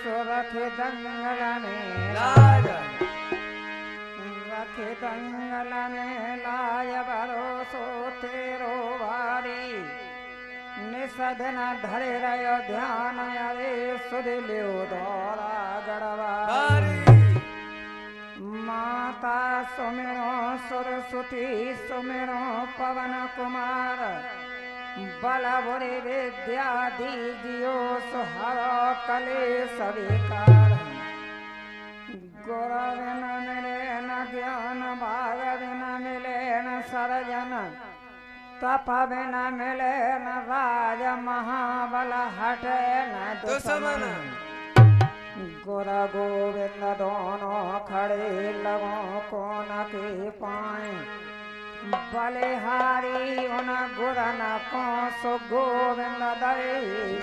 रखे दंगल में लाज रखे दंगल में लाज भरोसो तेरो भारी निषद न धरे रहो ध्यान अरे सुध लियो दौरा गढ़वारी माता सुमिरो सरस्वती सुमिरो पवन कुमार बल बुरे विद्या दीजियो सुहर कले सविकार गुर बिन मिले न ज्ञान भाग बिन मिले न सरजन तप बिन मिले न राज महाबल हटे न दुश्मन गुर गोविंद दोनों खड़े लगों को न के पाए बलिहारी उन गुर न को सो गोविंद दई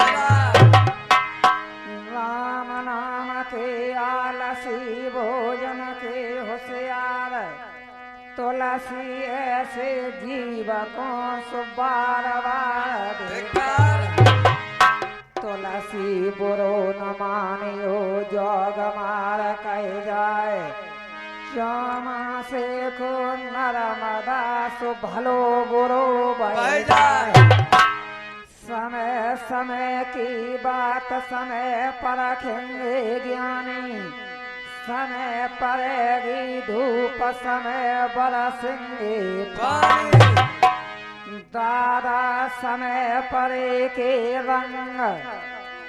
राम नाम के आलसी भोजन के होशियार तुलसी ऐसे जीव को सो बार बार तुलसी बुरो न मानियो जोग मार कह जाए श्यामा से को नरमदा सु भलो बुरो बह जाए समय समय की बात समय परखेंगे ज्ञानी समय पड़ेगी धूप समय बरसेंगे पानी दादा समय परे के रंग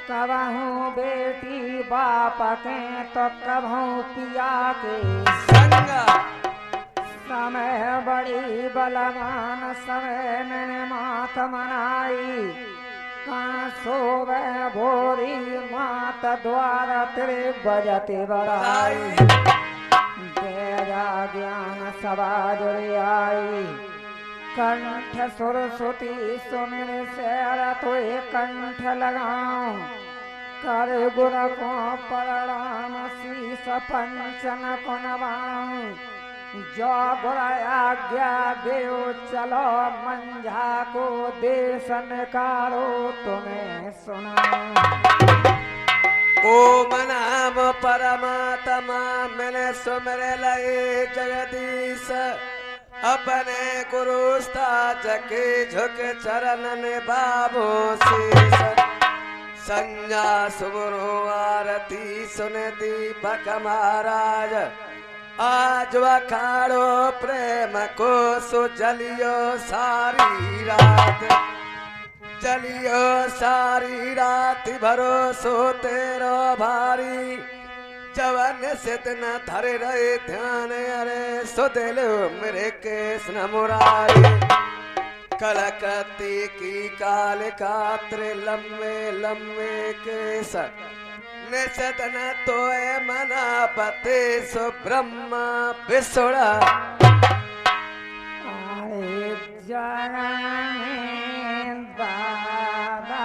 कबहू बेटी बाप के तो कबहू पिया के संग समय बड़ी बलवान समय मैंने मात मनाई कहाँ सोवे भोरी मात द्वारा तेरे बजते बड़ाई तेरा ज्ञान सभा जुड़े आई कंठ सरस्वती सुमिर शैर तो कंठ लगाऊं कर गुर को प्रणाम शीस पंचन को नवाऊं जो गुर आज्ञा देव चलो मंझा को देश निकारो तुम्हें सुनाऊं ओम नाम परमात्मा मैंने सुमिर लय जगदीश अपने गुरु के झुक चरण बाबो शीस संज्ञा सुगुरु आरती सुन दीपक महाराज आज वखाड़ो प्रेम को सो जलियो सारी रात जलियो सारी रात भरोसो तेरो भारी जवन सिद्ध न धरे रहे ध्यान अरे सुदिलो मेरे केस न मुरारी कलकत्ती की काल कात्रे लम्बे लम्बे केस निषद न तोए मना पते सो ब्रह्मा विसुड़ा आए जगने दादा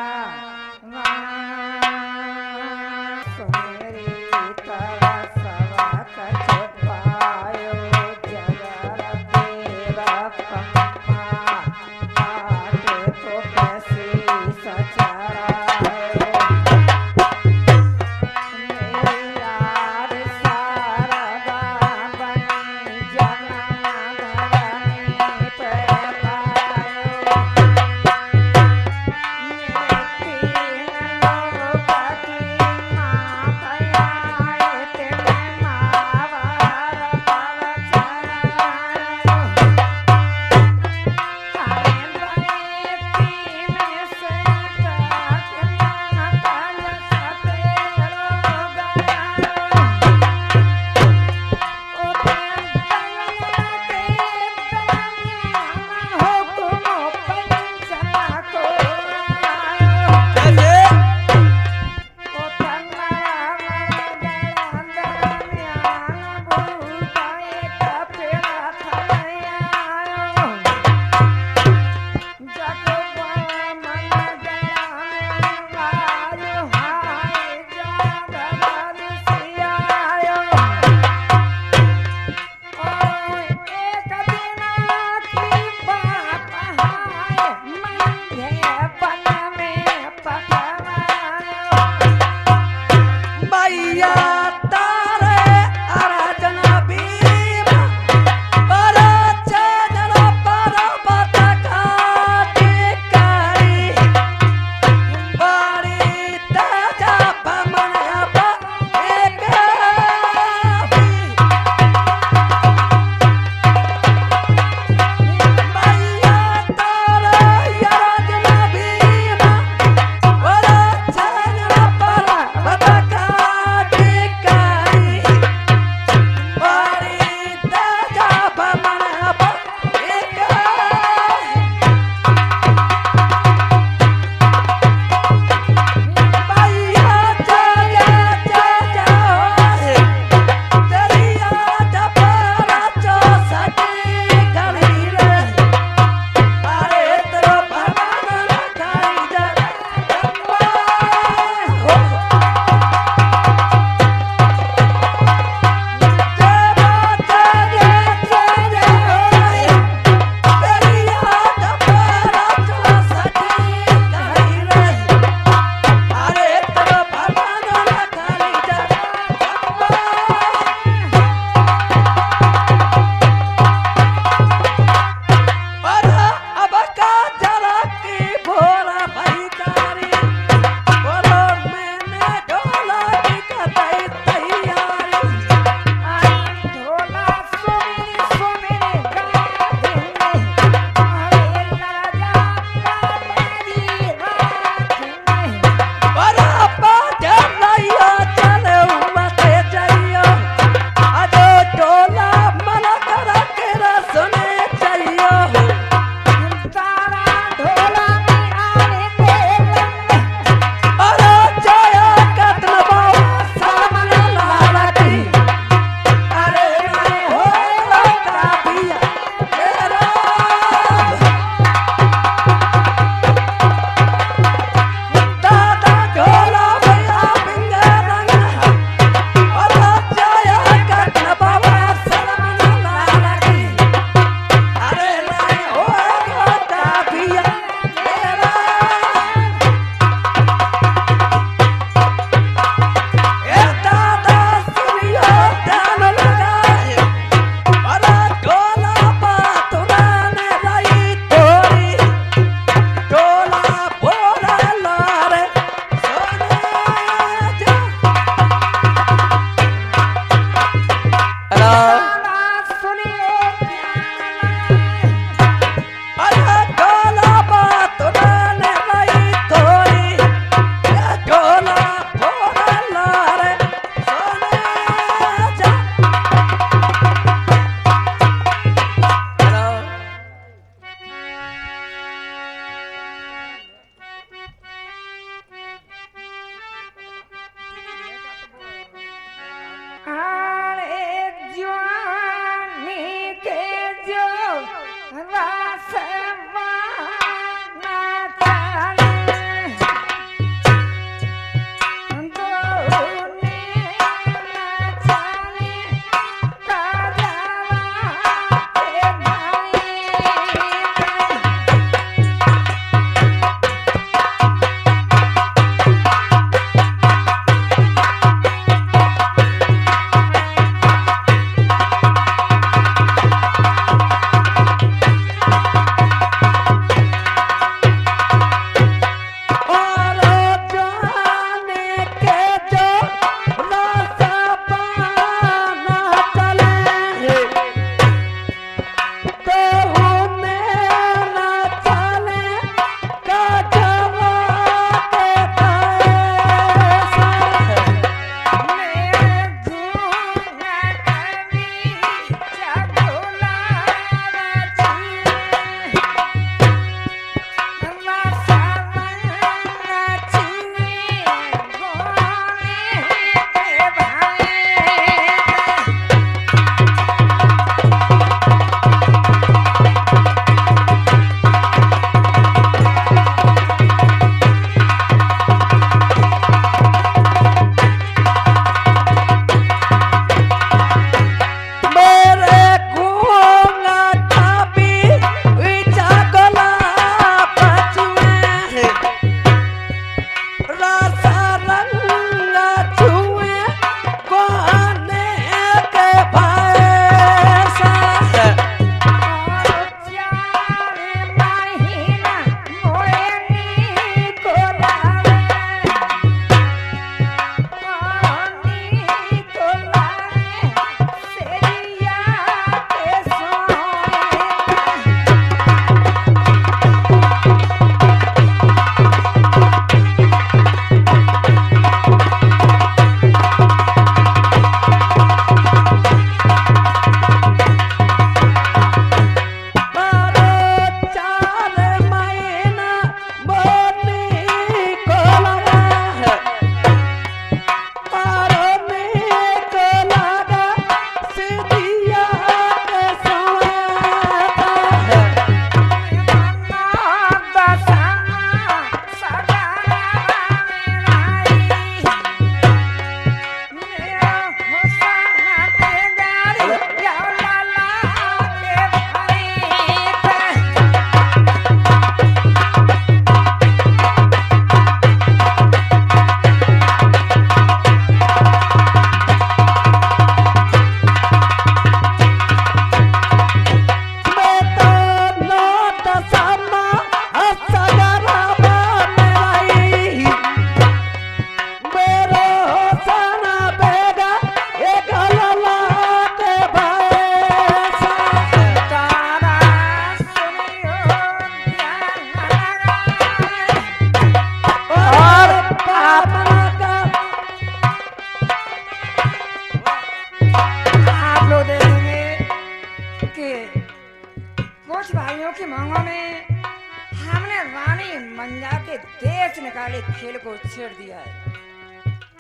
निकाले खेल को छेड़ दिया है।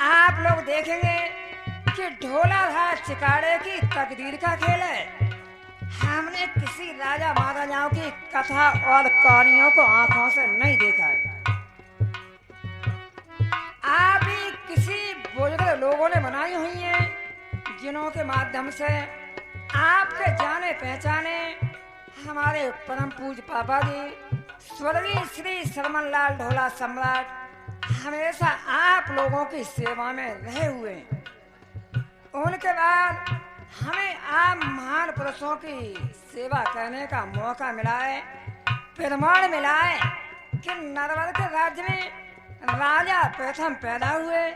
आप लोग देखेंगे कि ढोला था चिकाड़े की तकदीर का खेल है। हमने किसी राजा महाराजाओं की कथा और कहानियों को आंखों से नहीं देखा है। आप ही किसी बुजुर्ग लोगों ने बनाई हुई हैं, जिन्हों के माध्यम से आपके जाने पहचाने हमारे परम पूज्य पापा जी स्वर्गीय श्री सरमन लाल ढोला सम्राट हमेशा आप लोगों की सेवा में रहे हुए हैं। उनके बाद हमें आप महान पुरुषों की सेवा करने का मौका मिला है। प्रमाण मिला है कि नरवर के राज्य में राजा प्रथम पैदा हुए,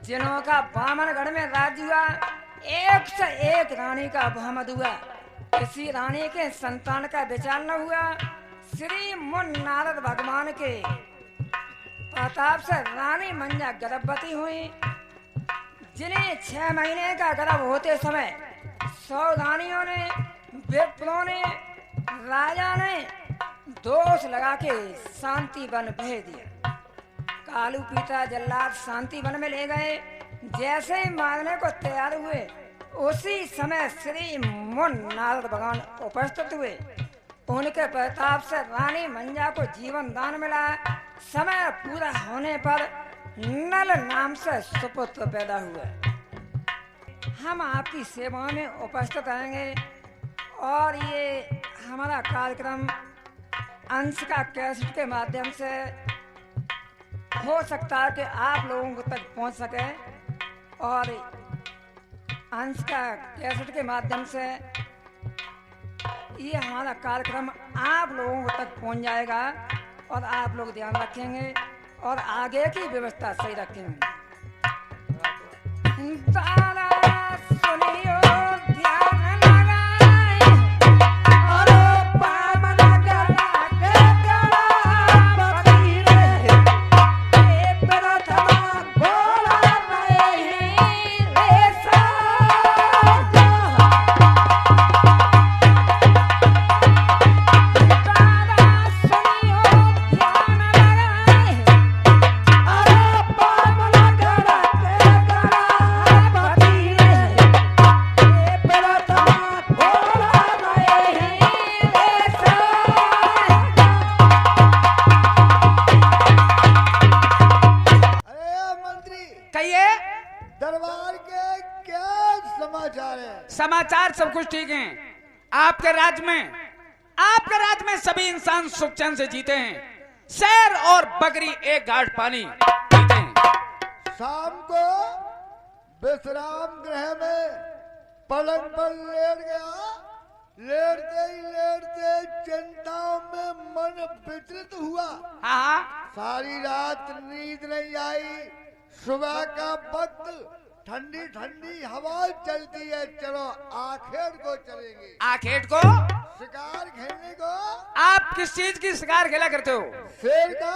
जिन्हों का बामनगढ़ में राज्य हुआ। एक से एक रानी का बहुमत हुआ, किसी रानी के संतान का विचार न हुआ। श्री मुन नारद भगवान के प्रताप से रानी मंजा गर्भवती हुई, जिन्हें 6 महीने का गर्भ होते समय 100 रानियों ने, विप्रों ने, राजा ने दोष लगा के शांति वन भेज दिया। कालू पीता जल्लाद शांति वन में ले गए। जैसे ही मारने को तैयार हुए, उसी समय श्री मुन नारद भगवान उपस्थित हुए। उनके प्रताप से रानी मंजा को जीवन दान मिला। समय पूरा होने पर नल नाम से सुपुत्र पैदा हुए। हम आपकी सेवा में उपस्थित रहेंगे और ये हमारा कार्यक्रम अंश का कैसेट के माध्यम से हो सकता है कि आप लोगों तक पहुंच सके और अंश का कैसेट के माध्यम से ये हमारा कार्यक्रम आप लोगों तक पहुंच जाएगा और आप लोग ध्यान रखेंगे और आगे की व्यवस्था सही रखेंगे। तारा सुनियो ध्यान लगाए और पावन गला के गला पति रे ये प्रथमा भोला नहीं रे सा समाचार सब कुछ ठीक है। आपके राज्य में सभी इंसान सुख चैन से जीते हैं। शेर और बकरी एक घाट पानी पीते हैं। शाम को विश्राम गृह में पलंग पर लेट गया। लेटते ही लेटते चिंताओं में मन विचलित हुआ। हाँ, सारी रात नींद नहीं आई। सुबह का वक्त ठंडी ठंडी हवा चलती है। चलो आखेट को चलेंगे। आखेट को? शिकार खेलने को। आप किस चीज की शिकार खेला करते हो? शेर का।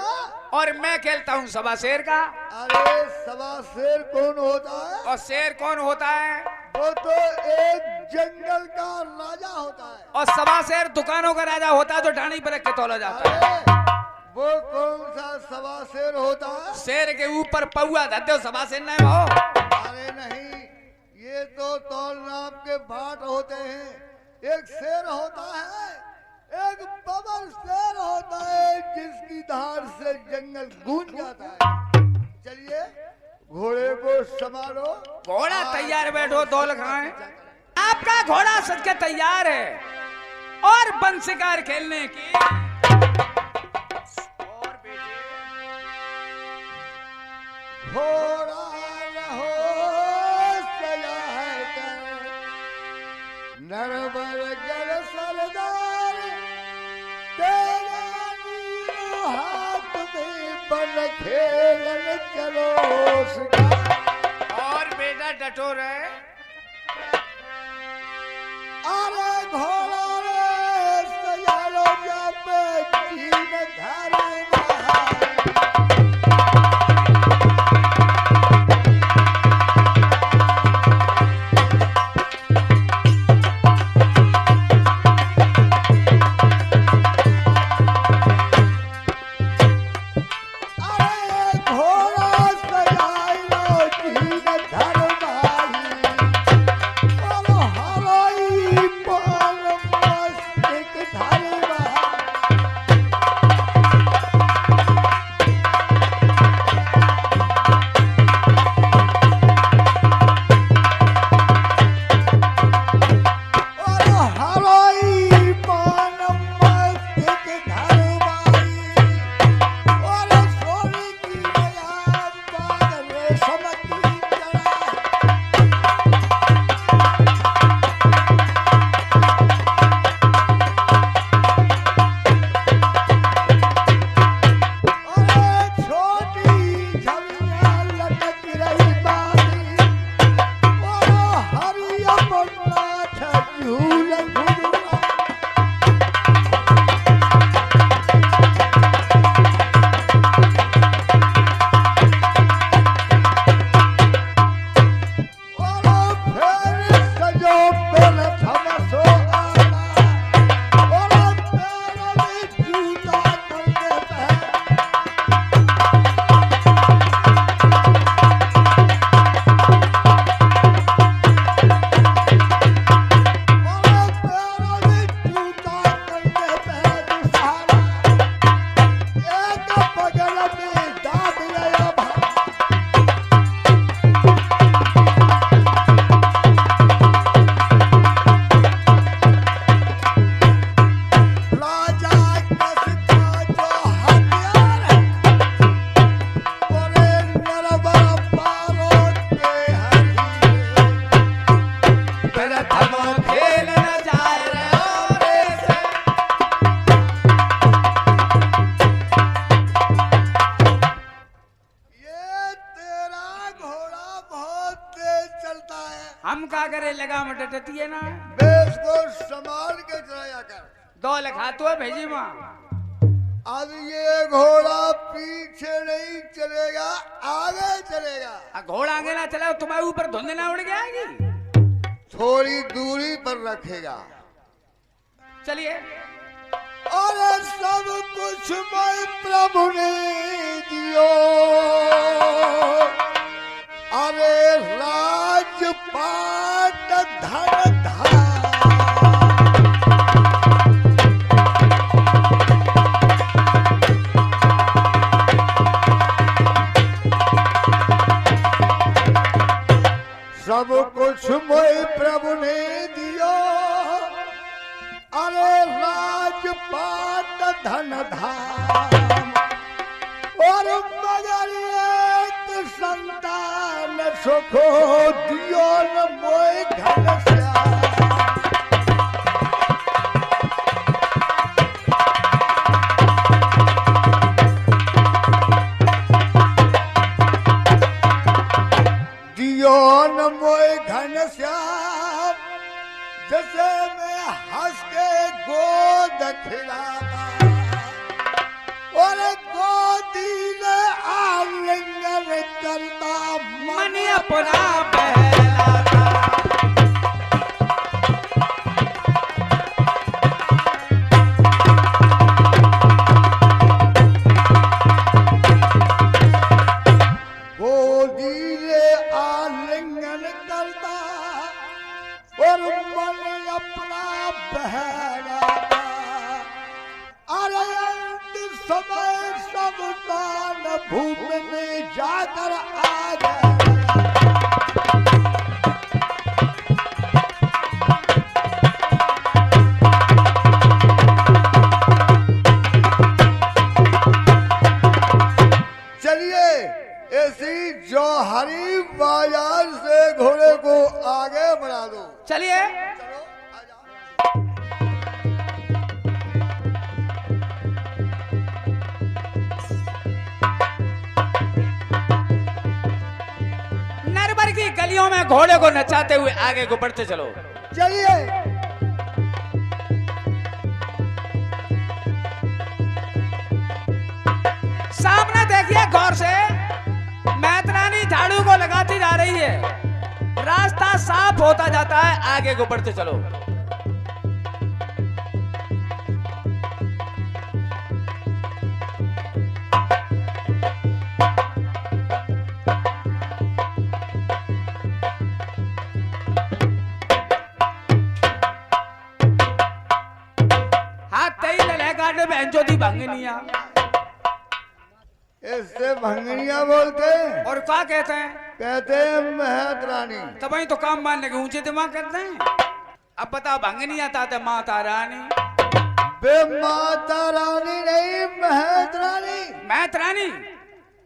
और मैं खेलता हूँ सवा शेर का। अरे सवा शेर कौन होता है? और शेर कौन होता है? वो तो एक जंगल का राजा होता है। और सवा शेर दुकानों का राजा होता है जो ढाणी पर रख के तोला जाता है। वो कौन सा सवा शेर होता है? शेर के ऊपर पौआ धरते हो, सवा शेर नहीं हो। अरे नहीं, ये तो तौल नाप के भाट होते हैं। एक शेर होता है, एक बबर शेर होता है जिसकी धार से जंगल गूंज जाता है। चलिए घोड़े को संभालो। घोड़ा तैयार, बैठो दौल खाएं। आपका घोड़ा सज के तैयार है और वन शिकार खेलने की। घोड़ा रहो सजा है कर नरवर गर सरदार तेरा नीलो हाथ में बन खेलन चलो शिकार। और बेटा डटोर है। अरे घोड़ा रे सजा लो जब जीन घर घोड़ा सजा लो जीन घर रहती है ना। बेस को संभाल के चलाया कर। 2 लिखा तो है भेजी माँ। अब ये घोड़ा पीछे नहीं चलेगा, आगे चलेगा। घोड़ा आगे ना चला तुम्हारे ऊपर धुंध ना उड़ जाएगी। थोड़ी दूरी पर रखेगा। चलिए। और सब कुछ मैं प्रभु ने दियो, अरे राजपाट धन धाम। सब कुछ मैं प्रभु ने दियो, अरे राजपाट धन धाम। और मगर एक संतान सुखो दियो न मोय घनश्याम। दियो न मोय घनश्याम, जैसे मैं हंस के गोद खिलाता, और गोदी में आलिंगन करता मन अपना बहलाता। गोदी में आलिंगन करता, और मन अपना बहलाता। अरे अंत समय सब दान भूमि में जाकर आ गया। चलिए ऐसी जौहरी बाजार से घोड़े को आगे बढ़ा दो। चलिए। चलो आ जाओ। नरबर की गलियों में घोड़े को नचाते हुए आगे को बढ़ते चलो। चलिए। सामने देखिए गौर से, मैतरानी झाड़ू को लगाती जा रही है। रास्ता साफ होता जाता है, आगे को बढ़ते चलो। हाथ तई ले काटे बहनचो दी भंगनिया। इससे भंगनिया बोलते हैं। और क्या कहते हैं? कहते हैं महत रानी। तब ही तो काम मानने के ऊंचे दिमाग करते हैं। अब बताओ भंगनी आता है माता रानी। बे माता रानी नहीं, महत रानी। महत रानी।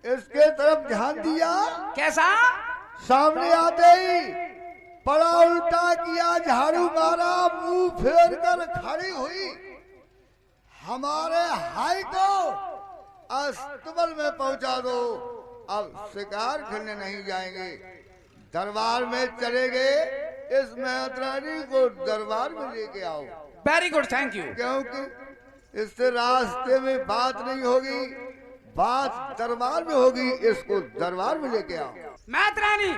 इसके तरफ ध्यान दिया। कैसा? सामने आते ही पड़ा उल्टा किया, झाड़ू मारा, मुंह फेर कर खड़ी हुई। हमारे हाई को अस्तबल में पहुंचा दो। अब शिकार खेलने नहीं जाएंगे, दरबार में चले गए। इस महतरानी को दरबार में लेके आओ। Very good, thank you. क्योंकि इससे रास्ते में बात नहीं होगी, बात दरबार में होगी। इसको दरबार में लेके आओ। महतरानी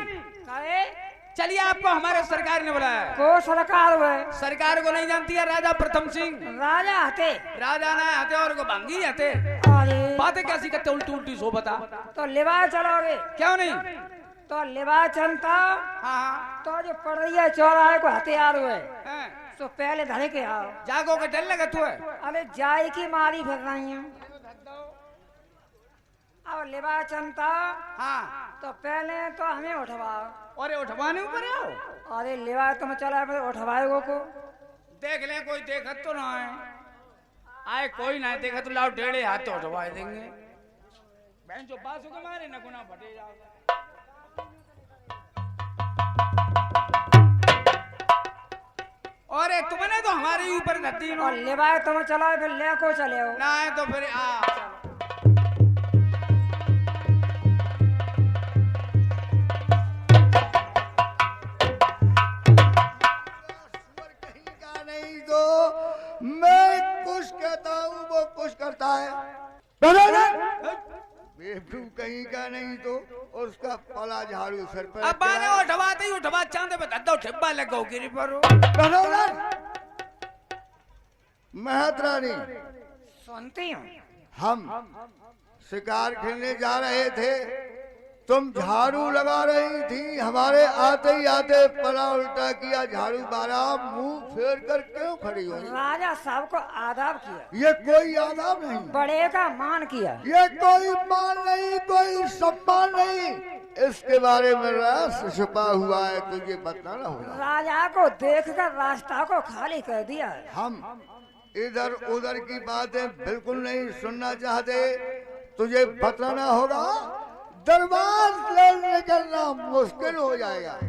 चलिए, आपको हमारे सरकार ने बुलाया है। को सरकार हुए? सरकार को नहीं जानती है? राजा प्रथम सिंह। राजा हते? राजा ना हते और को भंगी हते। अरे बातें कैसी करते उल्टी उल्टी सो बता। तो लिवा चलोगे? क्यों नहीं? तो लिवा चलता हाँ तो जो पड़ रही है चौराहे को हथियार हुए हाँ। तो पहले धरे के आओ। जागो के डर लगा तू है। अरे जाई की मारी फिर रही हूँ। अब लिवा चलता हाँ। तो पहले तो हमें उठवाओ। और उठवाने ऊपर आओ। अरे लिवा तुम चला उठवाएगो को देख ले, कोई देखत तो ना है। आए कोई ना देखा तो लाओ, टेढ़े हाथ तो उठवा देंगे। बहन जो बासु के मारे न गुना फटे जाओ। और तुमने तो हमारे ऊपर धरती और लिवा तुम चलाओ फिर ले को चले हो ना है तो फिर नहीं तो मैं कुछ कहता हूँ वो कुछ करता है। बेवकूफ कहीं का नहीं तो उसका पला झाड़ू सर पर। अब बाने उठवाते ही उठवा चांदे पे धद्दो ठिब्बा लगो गिरी परो। महतरानी सुनती हूँ। हम शिकार खेलने जा रहे थे, तुम झाड़ू लगा रही थी, हमारे आते ही आते पला उल्टा किया, झाड़ू मारा, मुंह फेर कर क्यों खड़ी हुई? राजा साहब को आदाब किया। ये कोई आदाब नहीं, बड़े का मान किया। ये कोई मान नहीं, कोई सम्मान नहीं, इसके बारे में रहस्य छुपा हुआ है, तुझे बताना होगा। राजा को देखकर रास्ता को खाली कर दिया है। हम इधर उधर की बातें बिल्कुल नहीं सुनना चाहते, तुझे बताना होगा, दरबार से निकलना मुश्किल हो जाएगा।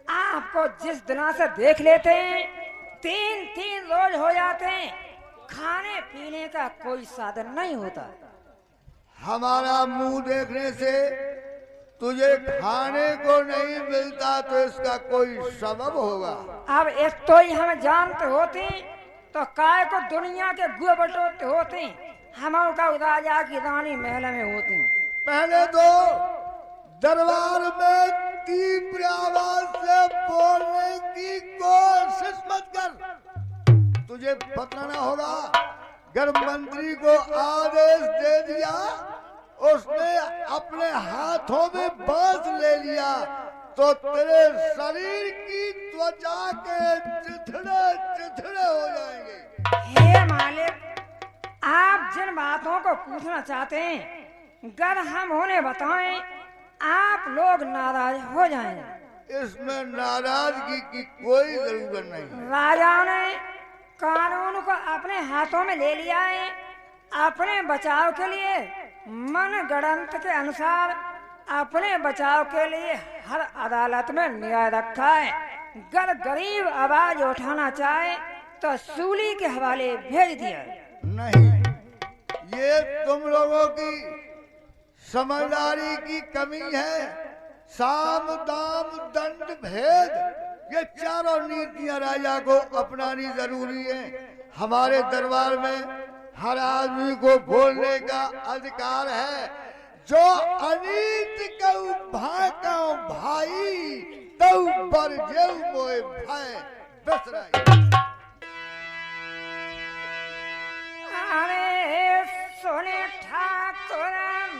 आपको जिस दिना से देख लेते हैं 3-3 रोज हो जाते हैं, खाने पीने का कोई साधन नहीं होता। हमारा मुंह देखने से तुझे खाने को नहीं मिलता तो इसका कोई सबब होगा। अब इस तो ही हम जानते होते तो काय को दुनिया के गुए बटोते होते हम का राजा की रानी महल में होती। पहले तो दरबार में तीव्र आवाज से बोलने की कोशिश मत कर, तुझे बताना होगा। अगर मंत्री को आदेश दे दिया, उसने अपने हाथों में बांस ले लिया, तो तेरे शरीर की त्वचा के चिथड़े चिथड़े हो जाएंगे। हे मालिक, आप जिन बातों को पूछना चाहते हैं, अगर हम उन्हें बताएं, आप लोग नाराज हो जाएंगे। इसमें नाराजगी की कोई जरूरत नहीं। राजा ने कानून को अपने हाथों में ले लिया है। अपने बचाव के लिए मन गणंत के अनुसार अपने बचाव के लिए हर अदालत में न्याय रखा है। अगर गरीब आवाज उठाना चाहे तो सूली के हवाले भेज दिया। नहीं, ये तुम लोगों की समझदारी की कमी है। साम दाम दंड भेद, ये चारों नीतियां राजा को अपनानी जरूरी है। हमारे दरबार में हर आदमी को बोलने का अधिकार है। जो अनीत कहूँ भाई तऊ बर जेऊ मोए भाई बसराई। अरे सुने ठाकुर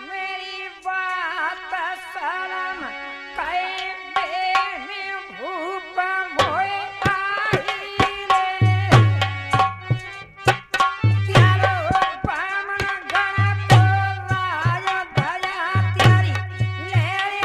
मेरी बात सलाम कहे बेने भूप मोए आई रे। त्यारो बामन गण तो राज धजा त्यारी ले आई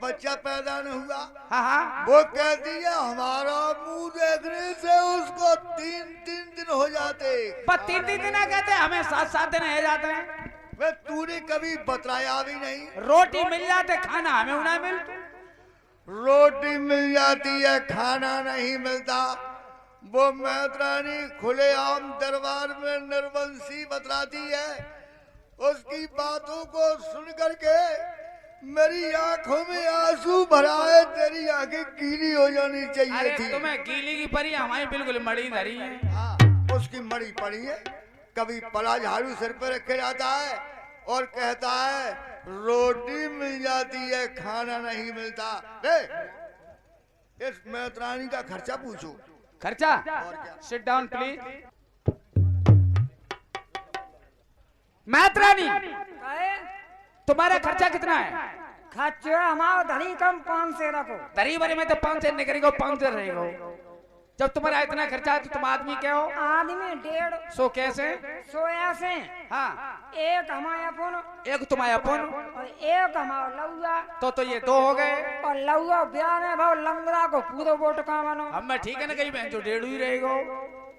बच्चा पैदा न हुआ। हाँ वो कहती है हमारा मुंह देखने से उसको 3 दिन हो जाते। पर 3 दिन ना कहते, हमें 7 दिन रह जाते हैं। वे तूने कभी बतलाया भी नहीं। रोटी मिल जाते खाना हमें ना मिल। रोटी मिल जाती है खाना नहीं मिलता। वो मैत्रानी खुलेआम दरबार में निर्वंशी बतलाती है। उसकी बातों को सुन करके मेरी आंखों में आंसू भराए, तेरी आंखें गीली हो जानी चाहिए अरे थी। तुम्हें गीली की परी, हमारी बिल्कुल मड़ी धरी है। हाँ, उसकी मड़ी पड़ी है। कभी पला झाड़ू सिर पर रखे जाता है और कहता है रोटी मिल जाती है खाना नहीं मिलता। इस मैत्रानी का खर्चा पूछो। खर्चा? और क्या? Sit down please. मैत्रानी, कहे तुम्हारा खर्चा कितना है? खर्चा हमारा धनी कम 500 रखो। दरी बरी में तो 500 निकलेगा, 500 रहेगा। जब तुम्हारा इतना खर्चा है तो तुम आदमी क्या हो? आदमी 150। सो कैसे? सो ऐसे हाँ, एक हमारे अपन एक तुम्हारा अपन और एक हमारा लौआ। तो ये दो हो गए। और लौआ ब्याह में भाव लंगड़ा को पूरा वोट का मानो। हम मैं ठीक है ना, कहीं बहन जो 1.5 ही रहेगा।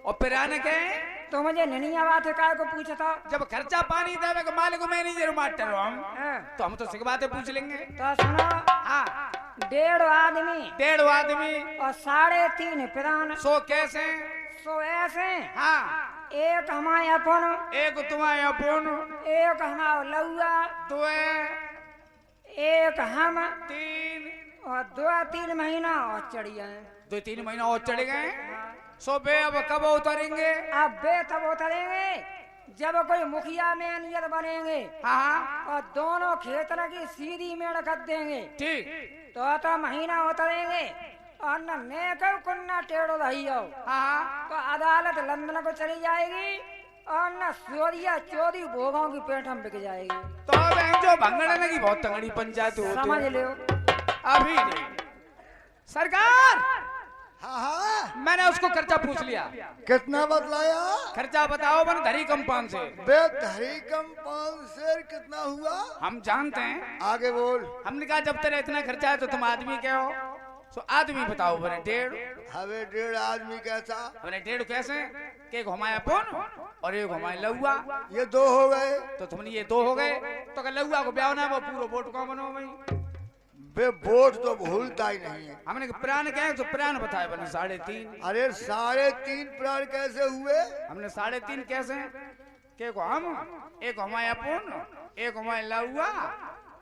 और फिर आने के तो मुझे ननिया बात है काय को पूछता। जब खर्चा पानी देवे को मालिक मैनेजर मास्टर हो हम, हाँ, तो हम तो सिख बातें पूछ लेंगे। तो सुनो, हाँ, 1.5 आदमी 1.5 आदमी और 3.5 प्राण। सो कैसे? सो ऐसे हाँ, एक हमारे अपन, एक तुम्हारे अपन, एक हमारा लौआ, दो एक हम 3 और 2-3 महीना और चढ़िया। 2-3 महीना और चढ़ गए। सो बे अब कब उतरेंगे? अब बे तब उतरेंगे जब कोई मुखिया मैनेजर बनेंगे। हाँ, और दोनों खेतर की सीधी मेड़ कर देंगे ठीक। तो महीना उतरेंगे। और न नेको कुन्ना टेढ़ो रही हो हाँ, तो अदालत लंदन को चली जाएगी। और न चोरिया चोरी भोगों की पेट में बिक जाएगी। तो बहन जो भंगड़ने की बहुत तंगड़ी पंचायत होती समझ है। लियो। अभी नहीं सरकार, हाँ हाँ, मैंने उसको खर्चा पूछ लिया। कितना बतलाया? खर्चा बताओ बन धरी कंपाउंड से। बेधरी कंपाउंड से कितना हुआ? हम जानते हैं। आगे बोल। हमने कहा जब तेरा इतना खर्चा है तो तुम आदमी क्या हो? तो आदमी बताओ बने 1.5। हवे 1.5 आदमी कैसा? हमने 1.5 कैसे? कि एक हमारे अपन और एक हमारे लौआ। ये 2 हो गए। तो तुमने ये 2 हो गए तो क्या लौआ को ब्याह ना वो पूरा वोट कौन बनो भाई? बे वोट तो भूलता ही नहीं है। हमने प्राण क्या है तो प्राण बताए बने 3.5। अरे 3.5 प्राण कैसे हुए? हमने 3.5 कैसे? के को हम, एक हमारे अपन, एक हमारे लौआ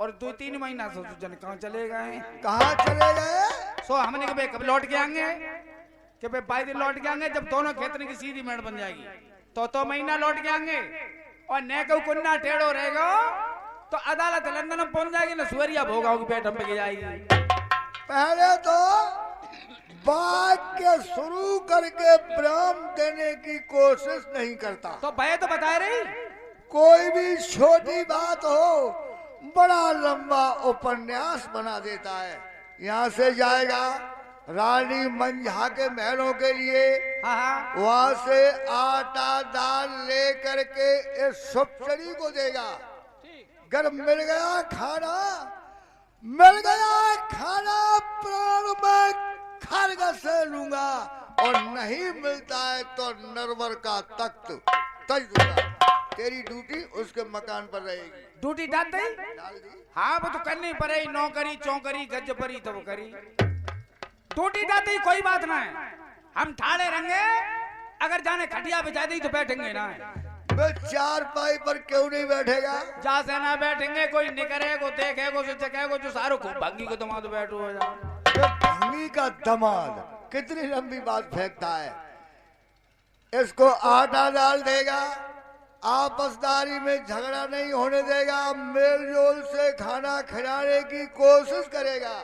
और 2-3 महीना से जन कहाँ चले गए? कहाँ चले गए? सो हमने कहा कब लौट के आएंगे? कि भाई 22 दिन लौट के आएंगे जब दोनों खेतने की सीधी मेड़ बन जाएगी। तो महीना लौट के आएंगे। और न को कुन्ना टेढ़ो रहेगा तो अदालत लंदन में पहुंच जाएगी ना, सुअरिया भोगाओं की पेट में जाएगी। पहले तो वाक्य शुरू करके विराम देने की कोशिश नहीं करता। तो भय तो बता रही, कोई भी छोटी बात हो बड़ा लंबा उपन्यास बना देता है। यहाँ से जाएगा रानी मंझा के महलों के लिए, हाँ वहां से आटा दाल ले करके इस सुपचड़ी को देगा। अगर मिल गया खाना, मिल गया खाना, प्राण में खरग से लूंगा। और नहीं मिलता है तो नरवर का तख्त तज दूंगा। तेरी ड्यूटी उसके मकान पर रहेगी। ड्यूटी डाल दी? डाल दी। हाँ वो तो करनी पड़ेगी, नौकरी चौकरी गज परी तो वो करी। ड्यूटी डाल दी कोई बात ना है, हम ठाड़े रहेंगे। अगर जाने खटिया बिछा दी तो बैठेंगे ना। वे 4 पाई पर क्यों नहीं बैठेगा? जा से ना बैठेंगे, कोई निकरेगो देखेगो से चकेगो जो सारो खूब भंगी को दमा तो बैठो हो जा। भंगी का दमाद कितनी लंबी बात फेंकता है। इसको आटा डाल देगा, आपसदारी में झगड़ा नहीं होने देगा, मेल जोल से खाना खिलाने की कोशिश करेगा।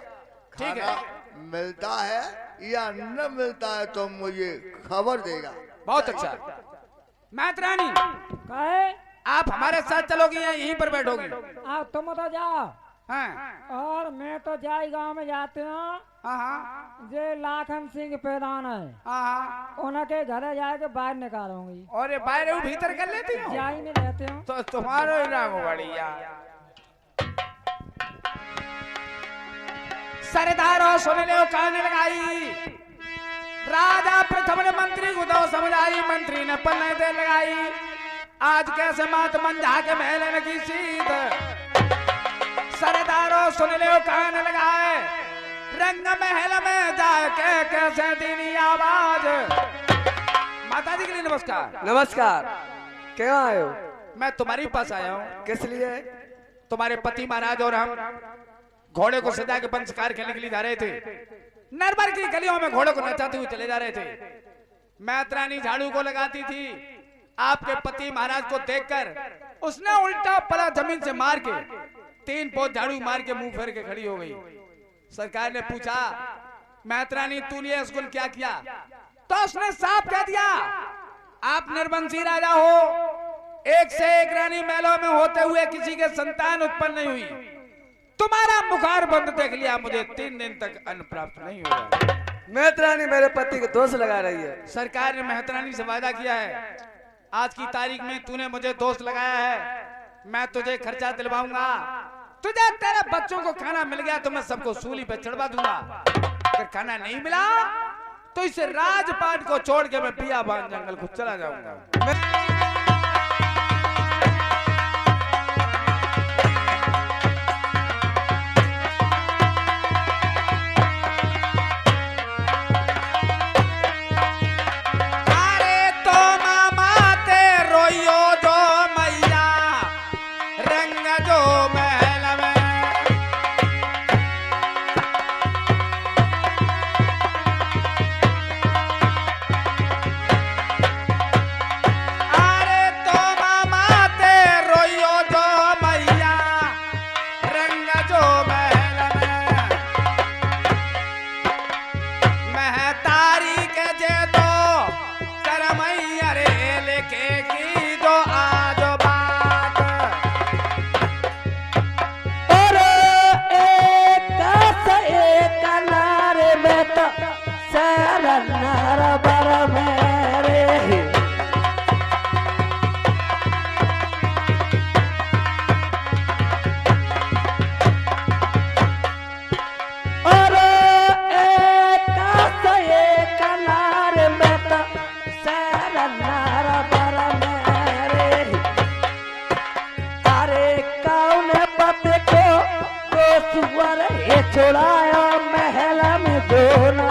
ठीक है। खाना मिलता है या न मिलता है तो मुझे खबर देगा। बहुत अच्छा। मैत्रानी, कहे आप हमारे साथ चलोगी या यहीं पर बैठोगी? आप तुम तो जाओ हाँ और मैं तो जाई गांव में जाते हूँ। हाँ हाँ जे लाखन सिंह पैदान है हाँ। उनके घरे जाके बाहर निकालूंगी। और ये बाहर वो भीतर कर लेती हो? जाई में रहते हूँ। तो तुम्हारो इराक बढ़िया। सरदारो सुन लो कान लगाई, राजा प्रथम ने मंत्री को दो समझाई, मंत्री ने पन्ने दे लगाई। आज कैसे मात मंझा के महल लगी सीध, सरदारों सुन ले कान लगाए, रंग महल में जाके कैसे दीनी आवाज। माता जी के लिए नमस्कार। नमस्कार। क्यों आए हो? मैं तुम्हारे पास आया हूँ। किस लिए? तुम्हारे पति महाराज और हम घोड़े को सजा के वन शिकार खेलने के लिए जा रहे थे। नरबर की गलियों में घोड़े को नचाते हुए चले जा रहे थे। मैत्रानी झाड़ू को लगाती थी। आपके पति महाराज को देखकर उसने उल्टा पला जमीन से मार के 3 पोंछ झाड़ू मार के मुंह फेर के खड़ी हो गई। सरकार ने पूछा, मैत्रानी तूने स्कूल क्या किया? तो उसने साफ कह दिया, आप नरवंशी राजा हो, एक से एक रानी महलों में होते हुए किसी के संतान उत्पन्न नहीं हुई। तुम्हारा मुखार बंद देख लिया, मुझे 3 दिन तक अन्न प्राप्त नहीं हुआ। मैत्रानी मेरे पति को दोष लगा रही है। सरकार ने मैत्रानी से वादा किया है, आज की तारीख में तूने मुझे दोष लगाया है, मैं तुझे खर्चा दिलवाऊंगा। तुझे तेरे बच्चों को खाना मिल गया तो मैं सबको सूली पे चढ़वा दूंगा। अगर खाना नहीं मिला तो इस राजपाट को छोड़ के मैं बियाबान जंगल को चला जाऊंगा। छोड़ाया महल में दोना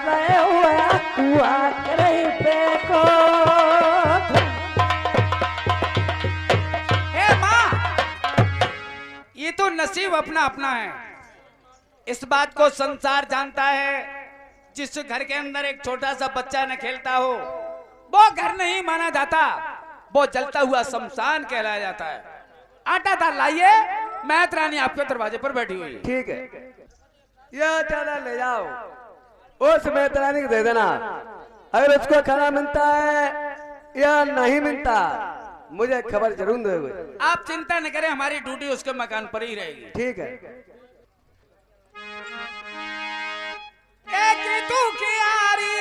रहे हुआ कुआ करे पे को। हे माँ, ये तो नसीब अपना अपना है। इस बात को संसार जानता है। जिस घर के अंदर एक छोटा सा बच्चा न खेलता हो वो घर नहीं माना जाता, वो जलता हुआ शमशान कहलाया जाता है। आटा दाल लाइए, मैत रानी आपके दरवाजे पर बैठी हुई है। ठीक है, यह चादर ले जाओ, उस मेहतरानी को दे देना। अगर उसको खाना मिलता है या नहीं मिलता मुझे खबर जरूर दोगे। आप चिंता न करें, हमारी ड्यूटी उसके मकान पर ही रहेगी। ठीक है। एक तू कियारी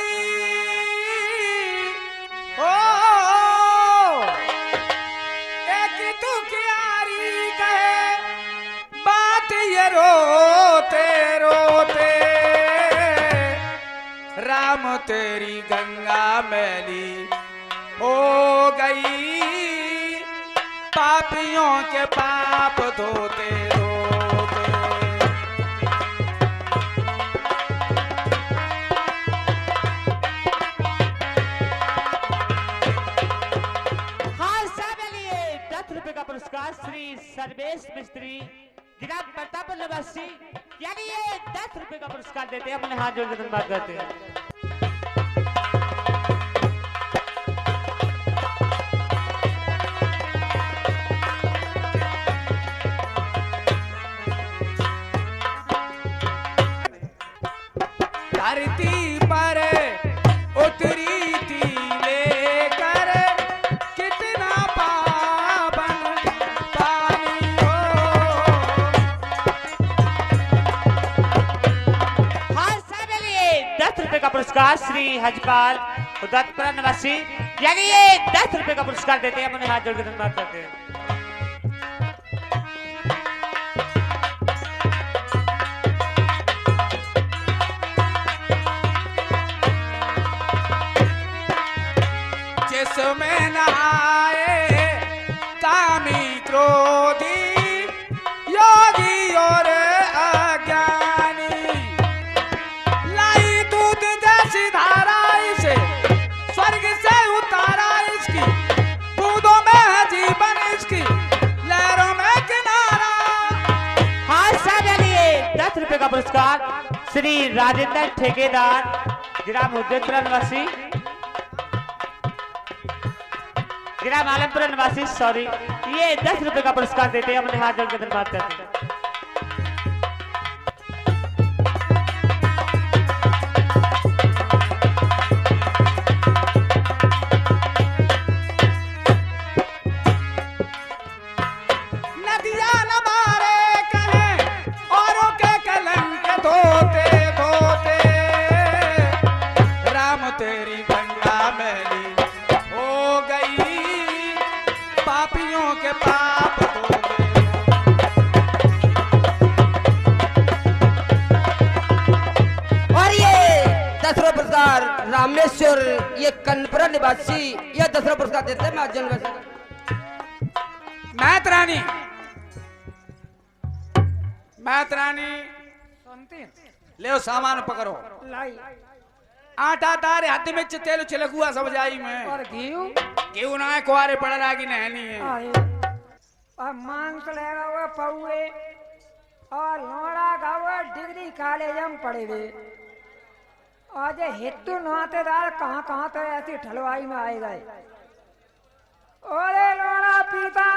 हो, एक तू कियारी कहे बात ये रोते रोते, राम तेरी गंगा मैली हो गई, पापियों के पाप धोते धोते। हाँ साहब, लिए 10 रुपए का पुरस्कार श्री सर्वेश मिस्त्री जिला प्रताप निवासी, यानी ये 10 रुपए का पुरस्कार देते हैं। अपने हाथ जोड़ के धन्यवाद करते हैं। धरती पर उतरी थी लेकर कितना पावन पानी हो। हाँ साहब, लिए 10 रुपए का पुरस्कार श्री हजपाल उदतपुरा निवासी, यानी ये 10 रुपए का पुरस्कार देते हैं। अपने हाथ जोड़ के धन्यवाद करते हैं। जिसमें नहाए कामी क्रोधी योगी और अज्ञानी, लाई दूध जैसी धारा इसे स्वर्ग से उतारा, इसकी बूंदों में है जीवन, इसकी लहरों में किनारा। हाँ साहब, लिए 10 रुपए का पुरस्कार श्री राजेंद्र ठेकेदार जिला मुद्देपुरा निवासी, ग्राम आलमपुरा निवासी, सॉरी, ये 10 रुपए का पुरस्कार देते हैं। अपने हाथ जोड़ के धन्यवाद करते हैं। नदिया न मारे कहें औरों के कलंक धोते धोते, राम तेरी गंगा मैली हो गई, पापियों के पाप धोते। और ये 10 रुपए पुरस्कार रामेश्वर, ये कनपुरा निवासी, ये 10 रुपए पुरस्कार देते हैं। महाजन मैत रानी, मैत रानी सुनती ले सामान पकड़ो। लाई आटा तारे हाथ में तेल छिलक हुआ सब जाई में, और घीव क्यों ना है कुआरे पड़ रहा कि नहनी है। और मांस लगा हुआ पौए और लोड़ा गावे डिग्री कॉलेज में पढ़े हुए, और ये हितू नातेदार कहाँ कहाँ तो ऐसी ठलवाई में आए गए। ओरे लोड़ा पीता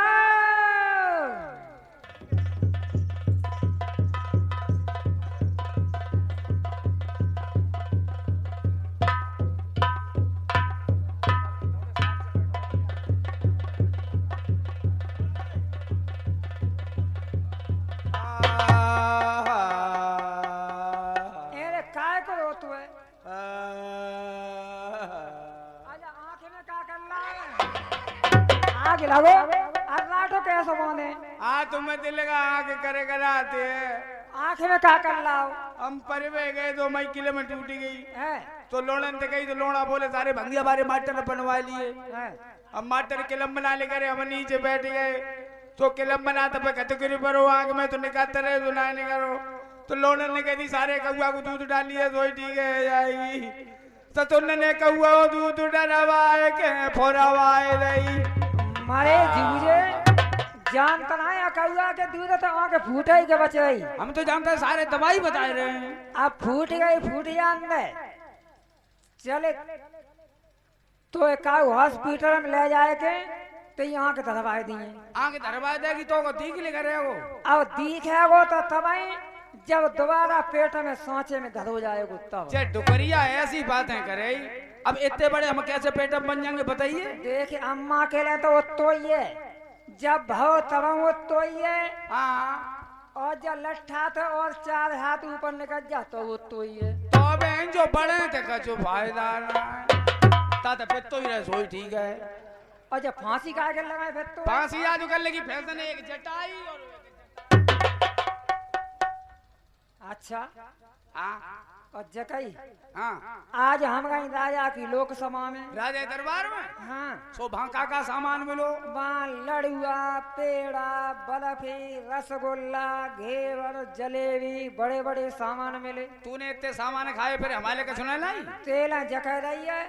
काय को रोत हुए आजा आँख में का कर ला आग लगो अल्लाह कैसे बोने तुम्हें दिल का आग करे कराते आँख में का कर लाओ हम परिवे गए 2 मई किलो में टूटी गई है तो लोड़न ते गई तो लोड़ा बोले सारे भंगिया बारे मास्टर बनवा लिए। है अब मास्टर किलम बना ले करे हम नीचे बैठ गए तो किलम बना तो कतगिरी पर आग में तो निकालते रहे तो ना नहीं करो तो लोनन ने कह दी सारे कौआ को दूध डालिए सोई ठीक है जाएगी। तो तुमने ने कौआ को दूध डरवाए के फोरवाए रही। मारे जूझे जान तनाया कौआ के दूध तो आके फूटे ही के बच गई। हम तो जानते हैं सारे दवाई बताए रहे हैं। अब फूट गई फूट जान दे चले तो एक हॉस्पिटल में ले जाए के तो यहाँ के दरवाए दिए। आगे दरवाजे देगी तो को दीख ले करे वो। अब दिखे वो तो तबाई जब दोबारा पेट में सांचे में घर हो जाएगा तब। जे डुकरिया ऐसी बातें करे। अब इतने बड़े हम कैसे पेट में बन जाएंगे बताइए। देख अम्मा के लिए तो वो तो ही है जब भाव तब वो तो ही है। हाँ और जब लट्ठा था और 4 हाथ ऊपर निकल जा तो वो तो ही है। तो अब जो बड़े थे कचो फायदा ताते फिर तो ही रहे सोई ठीक है। और जब फांसी का आगे लगाए फिर तो फांसी आज करने की फैशन एक जटाई और अच्छा हाँ और जकई हाँ आज हम गए राजा की लोकसभा में। राजा दरबार में हाँ सो भांका का सामान मिलो। वहाँ लड़ुआ पेड़ा बर्फी रसगुल्ला घेवर जलेबी बड़े बड़े सामान मिले। तूने इतने सामान खाए फिर हमारे का सुना लाई। तेल जकह रही है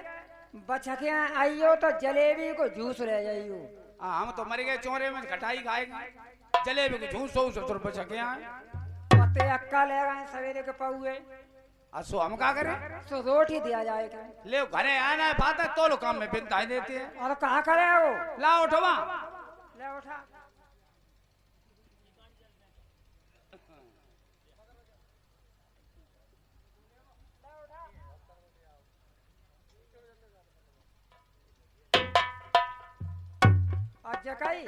बचके आइयो तो जलेबी को जूस रह जाइयो। हम तो मर गए चोरे में खटाई खाएंगे जलेबी को झूठ 100 रुपये छके पत्ते अक्का ले गए सवेरे के पौए। सो हम क्या करें। सो रोटी दिया जाएगा ले घरे आना है बात है तो लो काम में बिनता देते हैं। और कहा करे वो ला उठवा ले उठा। और जकई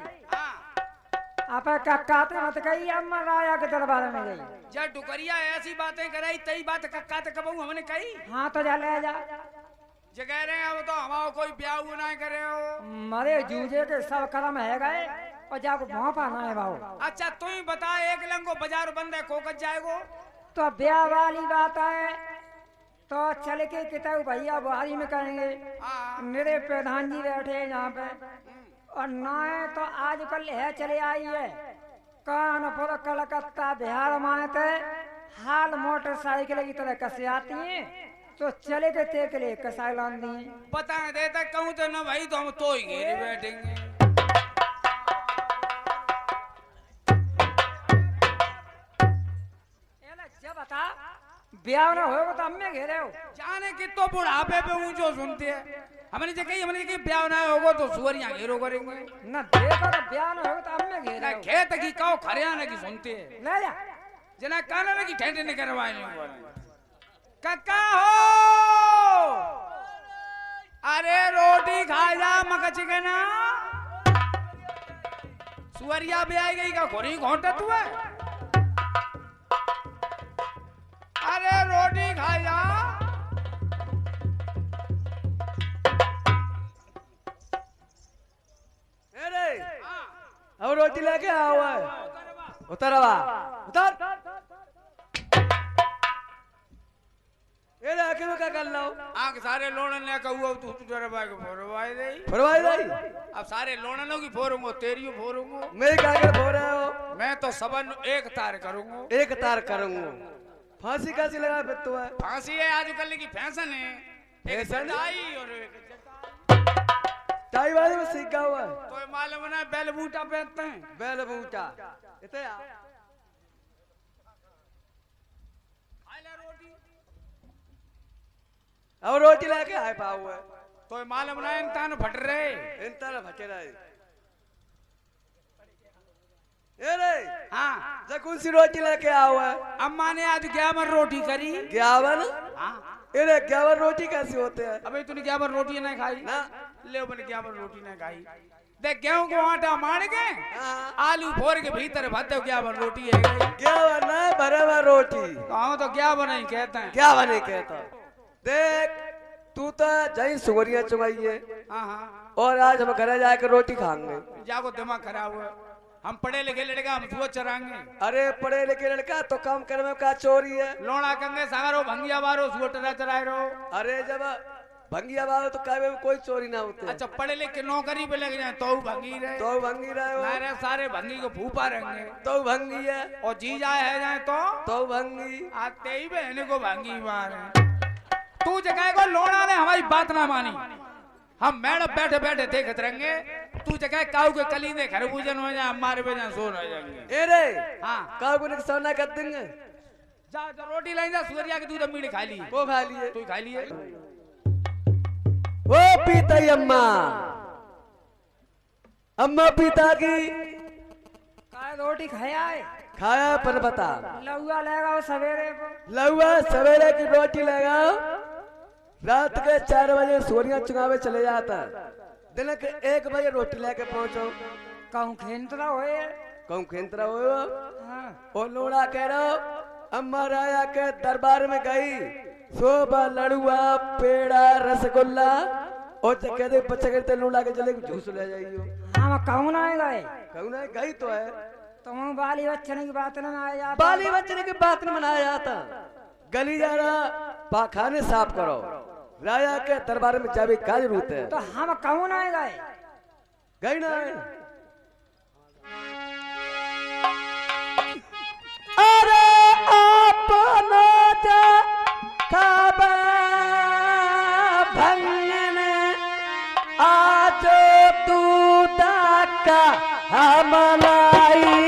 आप कक्काते मत कही अम्मा राया के दरबार में गई। जब डुकरिया ऐसी बातें कराई तई बात कक्काते कबू हमने कही। हाँ तो जा ले जा जे कह रहे हैं अब तो हमारा कोई ब्याह ना करे हो। मरे जूझे के सब कर्म है गए और जाको वहाँ पाना है बाबू। अच्छा तू ही बता एक लंगो बाजार बंद है कोकत जाएगो तो ब्याह वाली बात है तो चल के किताब भैया बुहारी में करेंगे। मेरे प्रधान जी बैठे हैं यहाँ पे और ना तो आजकल है चले आई है कानपुर कलकत्ता बिहार मानते हाल मोटरसाइकिल की तरह कसे आती हैं तो चले के ते के लिए कसाई लान दिए। बता देता कहूँ तो ना भाई तो हम तो ही घेरे बैठेंगे। जब बता ब्याह ना होगा तो हमें घेरे हो जाने कि तो बुढ़ापे पे ऊंचो सुनते हैं। हमने कही ब्याह ना होगा तो सुअरिया घेरो करेंगे ना देखो तो ब्याह ना होगा तो हमें घेरे हो। खेत की कहो खरियाना की सुनते हैं। ले जा जना कानून की ठेठे नहीं करवाए कक्का हो अरे रोटी खा जा मकच के ना सुअरिया भी आई गई का घोड़ी घोंटा तू है। अरे रोटी खा जा अब रोटी लेके आओ उतर उतर ये आके में क्या कर लो आंख सारे लोणन ने कहूँ तू डरवा के फोरवाई दे अब सारे लोणनों की फोरूंगो तेरी फोरूंगो मैं क्या कर फोर रहे हो। मैं तो सबन एक तार करूंगो एक तार करूंगो। फांसी कैसी लगा फिर तो है फांसी है आजकल की फैशन है एक जटाई और एक टाई वाले में सीखा हुआ है तो मालूम ना बैल बूटा पहनते हैं बैल बूटा इतने अब रोटी लेके आए पाओ है तो मालूम ना इंसान फट रहे इंसान फटे रहे ये रे हाँ कौन सी रोटी लेके आओ है। अम्मा ने आज 11 रोटी करी 11 हाँ ये 11 रोटी कैसे होते हैं। अबे तूने 11 रोटी नहीं खाई ना ले मैंने 11 रोटी नहीं खाई देख गेहूं को आटा मार के आलू फोड़ के भीतर भरते 11 रोटी है 11 ना भरवा रोटी कहो तो 11 नहीं कहते हैं 11 नहीं कहता। देख तू तो जही सुगरिया चुगाई है हाँ हाँ और आज हम घर जाकर रोटी खाएंगे। जाको दिमाग खराब हुआ हम पढ़े लिखे लड़का हम सुअ चराएंगे। अरे पढ़े लिखे लड़का तो काम करे में का चोरी है। लोड़ा कंगे सागरो भंगिया बारो सुअ चराए रहो। अरे जब भंगिया वाले तो कहे कोई चोरी ना होते। अच्छा पढ़े लिखे नौकरी पे लग जाए तो भंगी रहे, तो भंगी रहे हो, मेरे सारे भंगी को फूफा रहेंगे तो भंगी है, और जी जाए जाए तो भंगी आते ही बहने को भंगी मारे। तू जगह को लोड़ा ने हमारी बात ना मानी, हम मैडम बैठे बैठे देखते रहेंगे। तू जगह काऊ के कलींदे खरबूजन हो जाए हमारे पे सोन हो जाएंगे। ए रे हाँ काऊ को सोना कर देंगे। जा रोटी लाई जा, सूर्या के दूध मीठ खा ली, वो खा लिए, तू खा लिए। वो पीता ही अम्मा, अम्मा पीता की काय रोटी खाया है, खाया पर बता। लहुआ लेगा सवेरे को, लहुआ सवेरे की रोटी लगाओ, रात के 4 बजे सोनिया चुनावे चले जाता, दिन के 1 बजे रोटी लेके पहुंचो। कहूँ खेतरा होए, कहूँ खेतरा हो। हाँ ओ लोड़ा कह रहा अम्मा राया के दरबार में गई, सोबा लड़ुआ पेड़ा रसगुल्ला और कहते बच्चे कहते लोड़ा के चले झूस ले जाइयो। हम कहूँ ना गए, कहूँ ना गई तो है, तुम बाली बच्चन की बात न आया जाता, बाली बच्चन की बात न मनाया जाता। गली जा रहा पाखाने साफ करो, राजा के दरबार में जावे का जरूरत है। तो हम कहूँ ना गए, गई ना है। अरे अपना जा खाबा भंगन आज दूधा का हमलाई।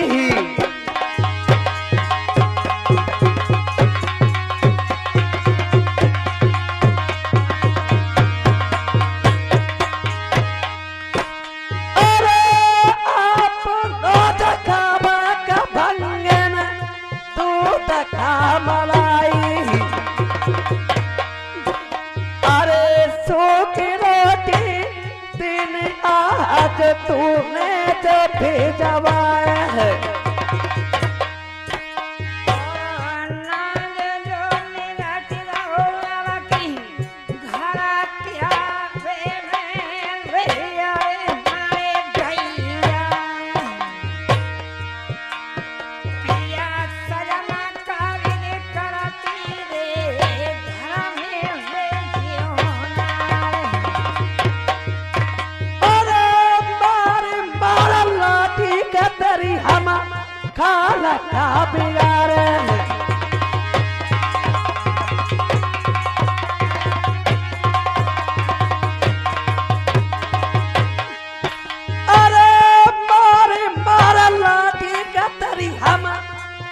तूने जो भेजवाया है खाला का बिगाड़े। अरे मारे मारा लाठी का तरी हम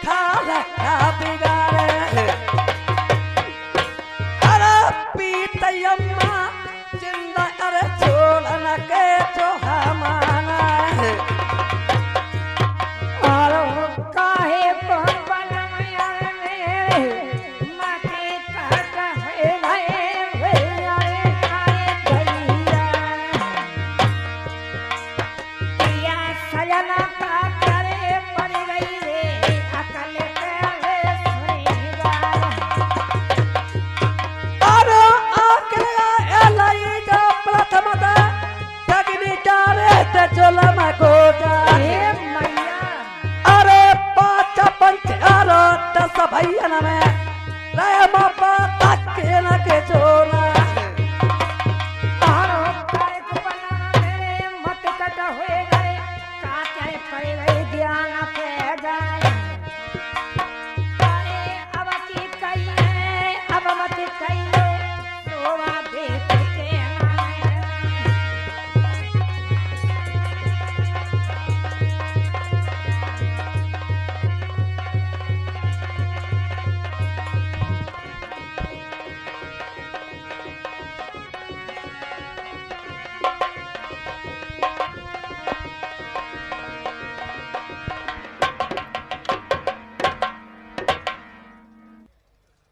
खाला का बिगाड़े। अरे पीतयम्मा जिंदा अरे छोड़ना के जो हमारा है। भैया ना मैं लाया मापा तक के ना के जोना आरो काय को बना मेरे मत कट होए गए, काटे पड़ गए ध्यान पे जाए। अरे अब की कहिए अब मत कहियो, सोवा देख के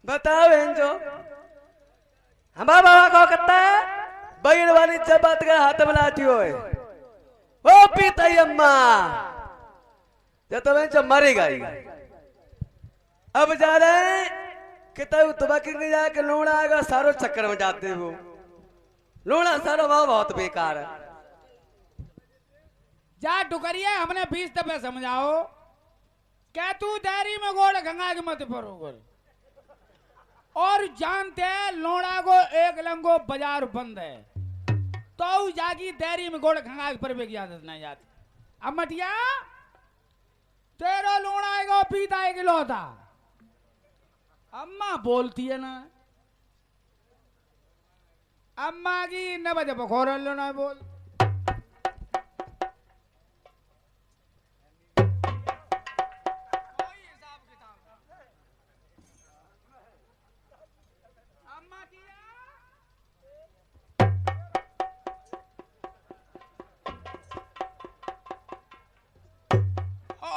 बताओ जो हमारा बाबा को कहता है बैल वाली जब बात कर हाथ मिलाती हो ओ पीता ही अम्मा जब तो मरी गई। अब जा रहे हैं कि तब तुबकी जाके लोड़ा आएगा सारो चक्कर में जाते हो। लोड़ा सारो वाह बहुत बेकार है। जा डुकरिया हमने 20 दफे समझाओ क्या तू डेयरी में गोड़ गंगा के मत परोगर और जानते हैं लोड़ा को एक लंगो बाजार बंद है तो जागी देरी में गोड़ खंगा पर भी आदत नहीं जाती। अब मटिया तेरा लोड़ा आएगा पीता एक लौता अम्मा बोलती है ना अम्मा की न बजे बखोर लो ना बोल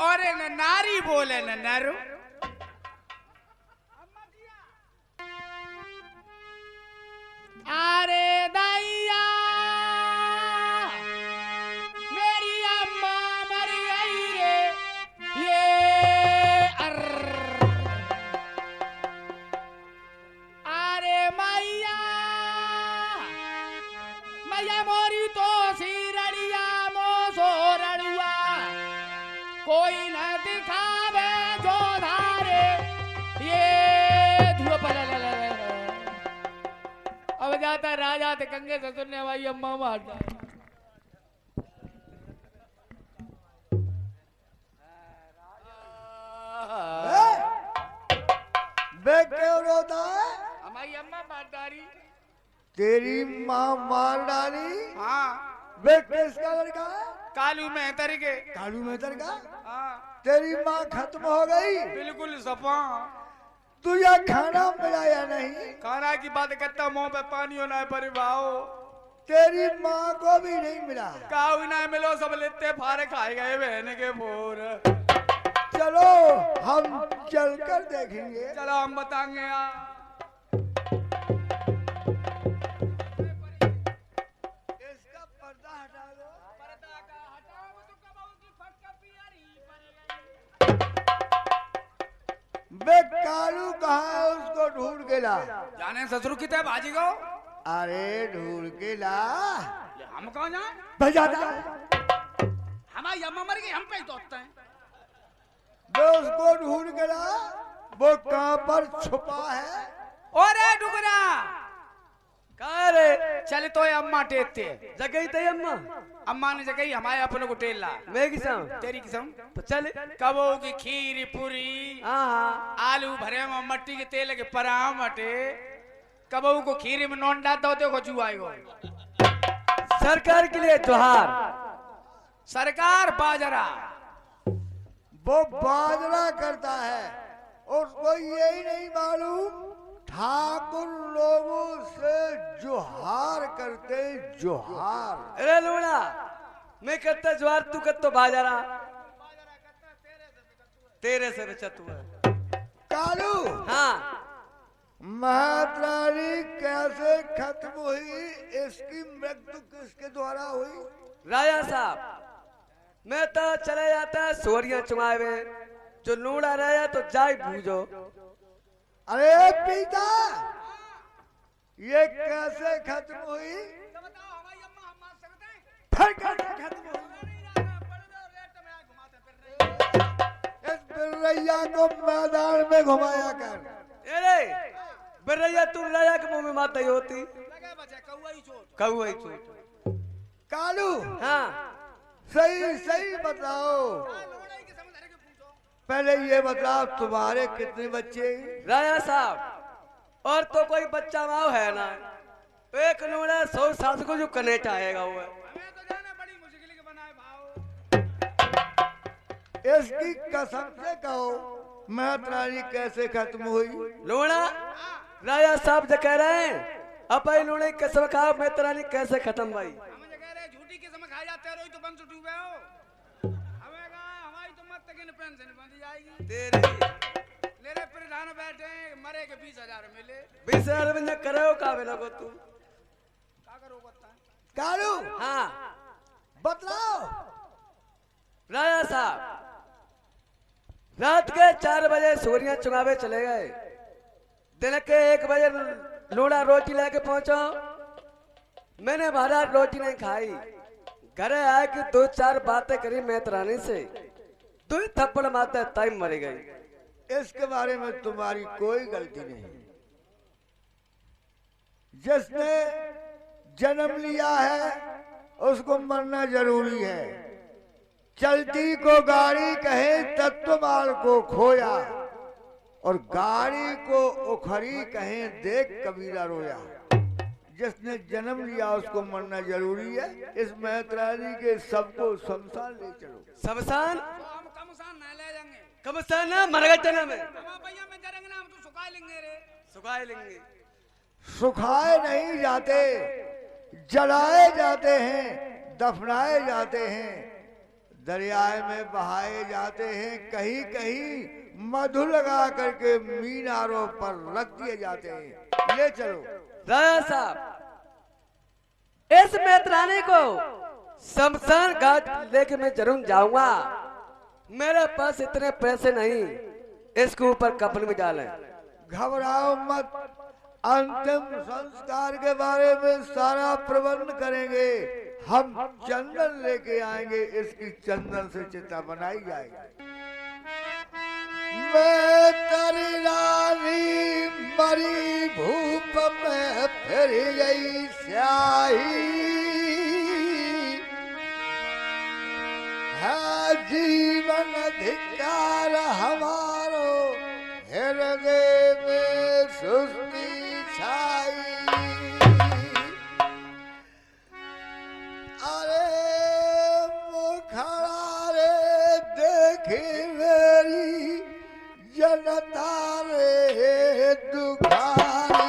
और न नारी बोले न नरू अरे दैया मेरी अम्मा मर गई रे ये अरे मैया मैया मोरी तो सिरड़िया मोसो रड़ुआ कोई न दिखावे जो धारे ये धुआ पला अब जाता राजा ते कंगे ससुर ने भाई अम्मा मार बे क्यों रोता है? हमारी अम्मा मार डाली। तेरी माँ मार डाली? हाँ बे किसका लड़का है? कालू मेहतर के। कालू मेहतर का? हाँ तेरी माँ खत्म हो गई? बिल्कुल सफा। तुझे खाना मिला या नहीं? खाना की बात करता मुंह पे पानी होना है पर भाव तेरी माँ को भी नहीं मिला? काऊ ना मिलो सब लेते फारे खाए गए बहन के बोर। चलो हम चलकर देखेंगे। चलो हम बताएंगे यार। इसका पर्दा हटा दो। पर्दा का हटाओ तो कबाऊ की फटका पियरी पड़ गई। बे कालू कहाँ है? उसको ढूंढ के ला। जाने ससुर की तरह भाजी को। अरे ढूंढ के ला। हम कौन जाए? भजा दा। हमारी अम्मा मर गई हम पे ही दोस्त हैं। बे उसको ढूंढ के ला। वो कहाँ पर छुपा है? ओरे डुगरा कहा रे चल तो ये अम्मा टेकते जगह तई अम्मा अम्मा ने जगह हमारे अपने को टेल ला। मैं किसम तेरी किस्म तो चल कबो की खीर पूरी हाँ आलू भरे में मट्टी के तेल के पराम मटे कबो को खीर में नोन डाल दो देखो जू आएगो। सरकार के लिए जोहार। सरकार बाजरा वो बाजरा करता है। उसको यही नहीं मालूम ठाकुर लोगों से जोहार करते जोहार। अरे लोड़ा मैं करता ज्वार तू करतो बाजारा तेरे से बचत हुआ। कालू हाँ महारानी कैसे खत्म हुई? इसकी मृत्यु किसके द्वारा हुई? राजा साहब मैं तो चले जाता है सोरियां चुमावे जो लूड़ा रहा तो जाय भूजो। अरे पिता ये कैसे खत्म हुई? फिर कैसे खत्म हुई? इस बिरैया को मैदान में घुमाया कर। अरे बिरैया तू राजा के मुंह में माता ही होती कौआ ही चोट। कालू हाँ सही सही बताओ। पहले ये बताओ तुम्हारे कितने बच्चे? राजा साहब और तो कोई बच्चा माओ है ना तो एक नूड़ा 100 साल को जो कनेट आएगा वो इसकी कसम से कहो महारानी कैसे खत्म हुई? लूड़ा राजा साहब जो कह रहे हैं अब भाई लूड़े कसम खाओ मैं तरानी कैसे खत्म भाई? झूठी की समझ खा जाते हो तो बंद डूबे हो हमें कहा हमारी तो मत तक पेंशन बंद जाएगी तेरे मेरे प्रधान बैठे मरे के 20,000 मिले 20,000 में करो का लगो तू क्या करो बता कालू हाँ बतलाओ। राजा साहब रात के 4 बजे सूर्या चुनावे चले गए। दिन के 1 बजे लूड़ा रोटी लेके पहुंचो। मैंने महाराज रोटी नहीं खाई। घरे आए कि 2-4 बातें करी मेहतरानी से 2 थप्पड़ मारते टाइम मर गई। इसके बारे में तुम्हारी कोई गलती नहीं। जिसने जन्म लिया है उसको मरना जरूरी है। चलती को गाड़ी कहे तत्वमाल को खोया, और गाड़ी को उखरी कहे देख कबीरा रोया। जिसने जन्म लिया उसको मरना जरूरी है। इस मेहतरानी के सबको शमशान ले चलो। शमशान हम कमसान ना ले जाएंगे, कमसान ना मर गए जना में हम भैया में करेंगे ना, हम तो सुखा लेंगे रे। सुखाए लेंगे। सुखाए नहीं जाते, जलाए जाते हैं, दफनाए जाते हैं, दरियाए में बहाए जाते हैं, कहीं कहीं मधु लगा करके मीनारों पर रख दिए जाते हैं। ले चलो। राजा साहब, इस मेहतरानी को शमशान घाट लेके मैं जरूर जाऊंगा। मेरे पास इतने पैसे नहीं, इसके ऊपर कफन में डालें। घबराओ मत, अंतिम संस्कार के बारे में सारा प्रबंध करेंगे। हम चंदन लेके आएंगे, इसकी चंदन से चिता बनाई जाएगी। मैं तेरी रानी मरी भूप में फिर गई स्याही, है जीवन धिक्कार हमारो हृदय में सुस्ती छाई। अरे मुखड़ा रे देखी मेरी जनता रे दुखारी।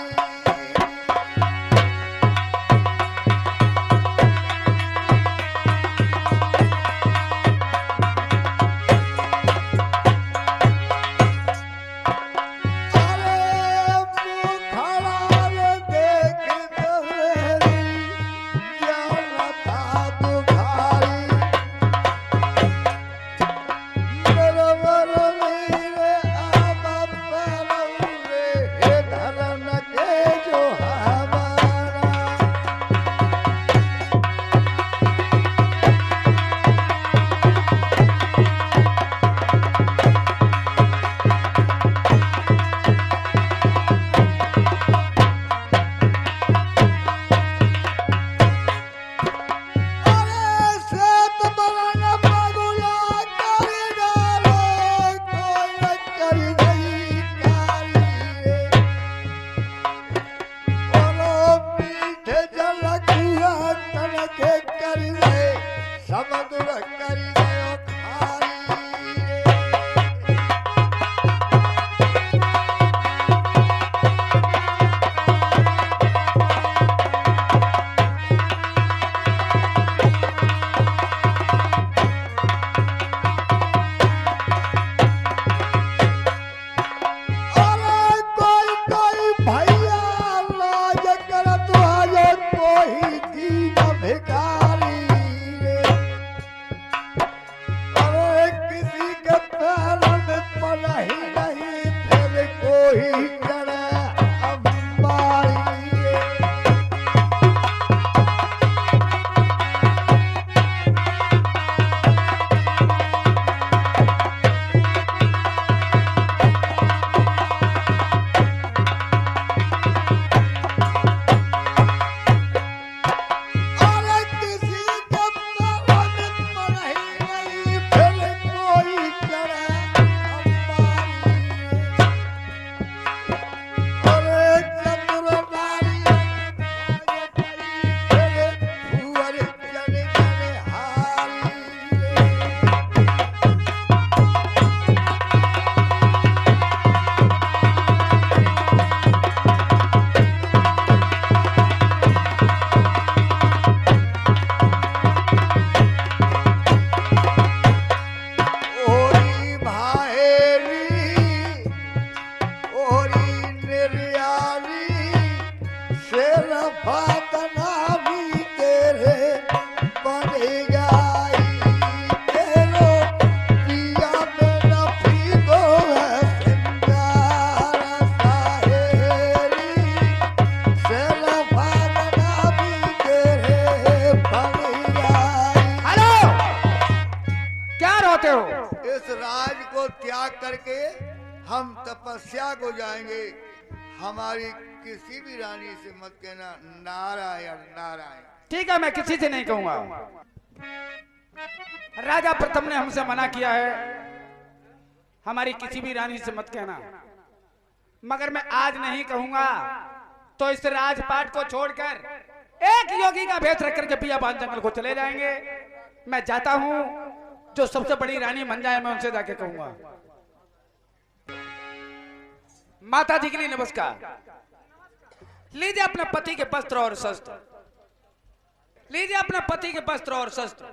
त्याग करके हम तपस्या को जाएंगे। हमारी किसी भी रानी से मत कहना नारायण नारायण। ठीक है, मैं किसी से नहीं कहूंगा। राजा प्रथम ने हमसे मना किया है हमारी किसी भी रानी से मत कहना, मगर मैं आज नहीं कहूंगा तो इस राजपाट को छोड़कर एक योगी का भेष रख करके बियाबान जंगल को चले जाएंगे। मैं जाता हूं, जो सबसे बड़ी रानी बन जाए मैं उनसे जाके कहूंगा। माता जी के लिए नमस्कार। लीजिए अपने पति के वस्त्र और शस्त्र, लीजिए अपने पति के वस्त्र और शस्त्र।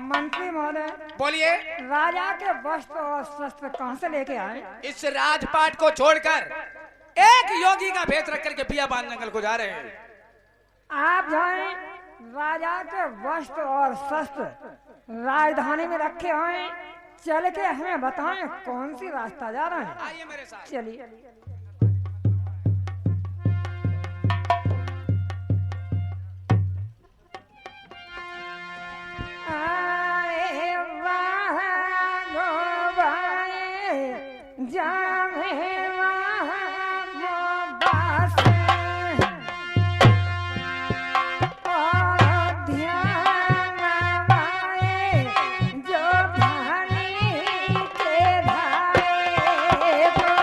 मंत्री महोदय, बोलिए। राजा के वस्त्र और शस्त्र कहां से लेके आए? इस राजपाट को छोड़कर एक योगी का भेष रख करके बियाबान जंगल को जा रहे हैं। आप जाएं, राजा के वस्त्र और शस्त्र राजधानी में रखे हुए, चल के हमें बताएं कौन सी रास्ता जा रहे हैं। आइए मेरे साथ। चलिए। आए वहाँ गोबाए, जाने वहाँ गोबासे, और ध्यान आए जो धानी के धाए को।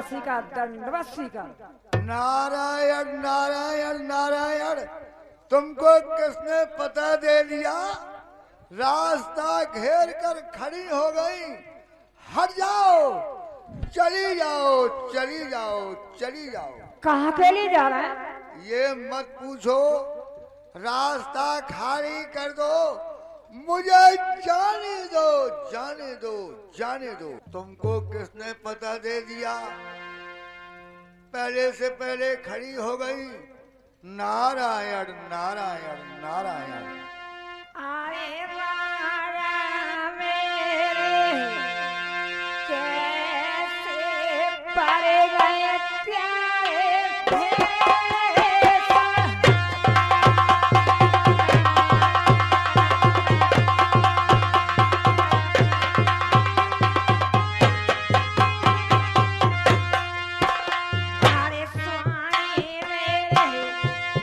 दासी का दंडवत स्वीकार। नारायण नारायण नारायण, तुमको किसने पता दे दिया? रास्ता घेर कर खड़ी हो गई। हट जाओ, चली जाओ, चली जाओ, चली जाओ। कहाँ के लिए जा रहे हैं? ये मत पूछो, रास्ता खाली कर दो, मुझे जाने दो, जाने दो, जाने दो। तुमको किसने पता दे दिया? पहले से पहले खड़ी हो गई। नारायण नारायण नारायण। अरे राजा मेरे कैसे पड़ गए प्यारे भेष। अरे स्वामी मेरे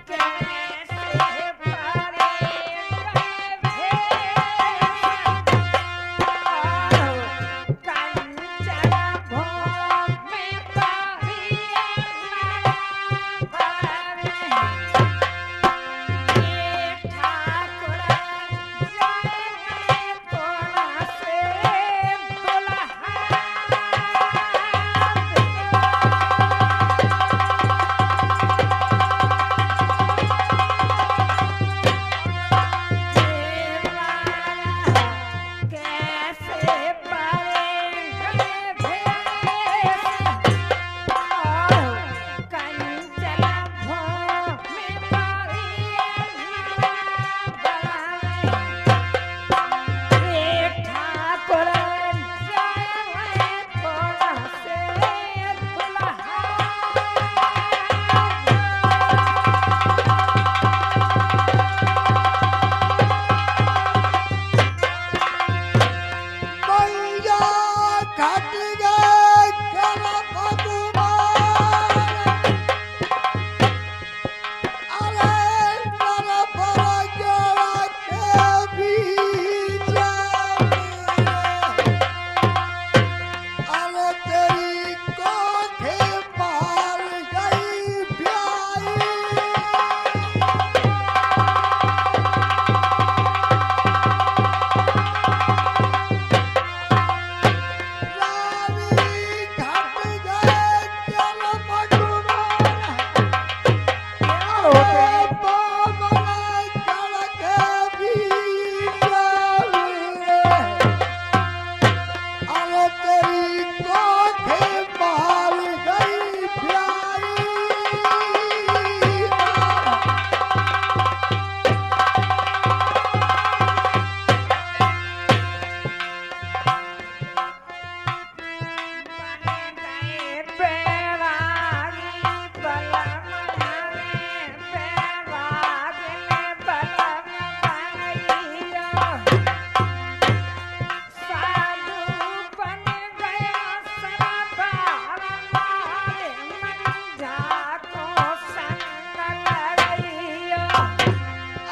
कैसे पड़ गए भेष। कंचन भोग में पारिया ये ठाकुर जाए कोना से दुल्हा। कैसे पड़ेंगे भेष और कंचन भोग में पारिया एक ठाकुर जाए कोना से दुल्हा। मैया घट गए केरा भगवान। अरे तेरा बड़ा केरा के बीच में। अरे तेरी कोखे पार गई ब्याई। रानी घट गए केरा भगवान। अरे बाबा केरा के बीच में। अरे तेरी कोखे पार गई ब्याई।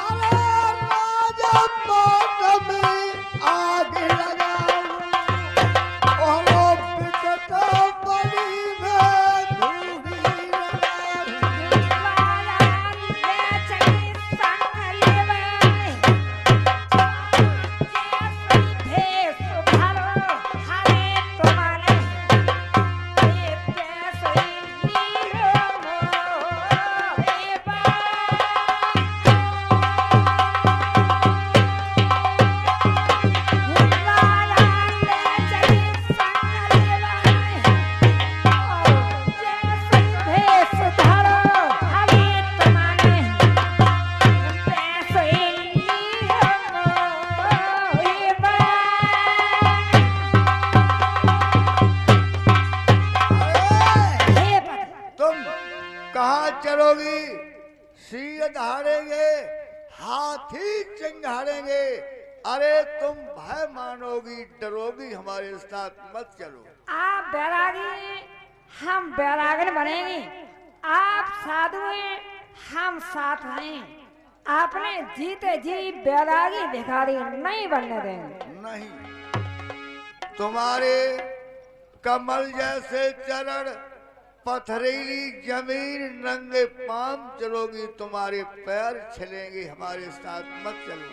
अरे राजा पाट में आग लगाऊं। ओहो बिकट बलि में धूड़ी लगाऊं। तुम कहाँ चलोगी? सिर दहाड़ेंगे, हाथी चिंगाड़ेंगे। अरे तुम भय मानोगी, डरोगी, हमारे साथ मत चलो। आप बैरागी, हम बैरागन बनेंगे। आप साधु हैं, हम साथ हैं। आपने जीते जी बैरागी भिखारी नहीं बनने देंगे। नहीं, तुम्हारे कमल जैसे चरण पथरीली जमीन नंगे पांव चलोगी, तुम्हारे पैर चलेंगे, हमारे साथ मत चलो।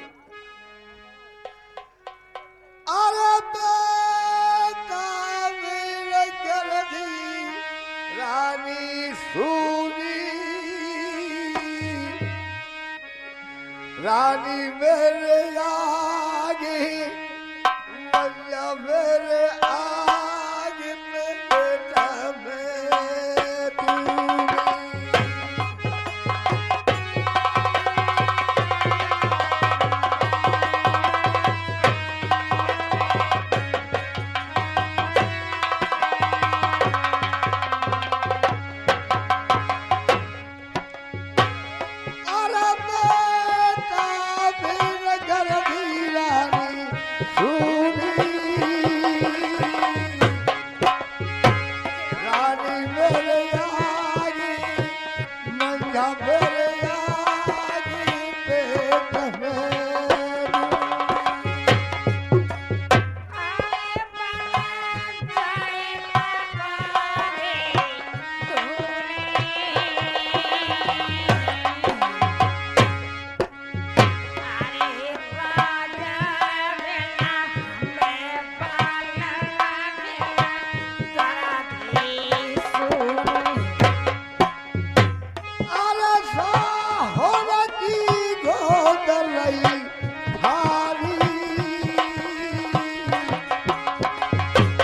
अरे बेटा मेरे जल्दी रानी सूनी, रानी मेरे आगे, मैया मेरे आगे में बेटा मैं दूंगी। अरे बेटा मेरे घर की रानी सूनी, रानी मेरे आगे, मैया मेरे आगे बेटा मैं दूंगी। अरे साहोरा की गोदरई भारी,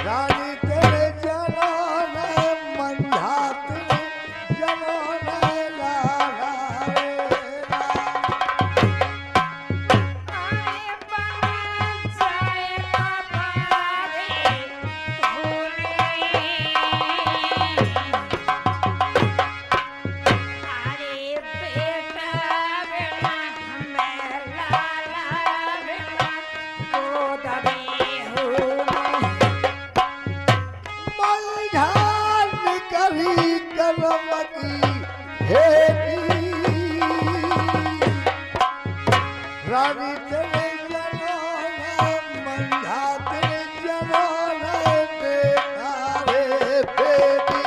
रानी तेरे जनों ने मंझा, तेरे जनों ने लाला रे ला। मंझाल निकली करमती हेती, रानी तेरे जनों ने मंझा, तेरे जनों ने देखा रे बेटी।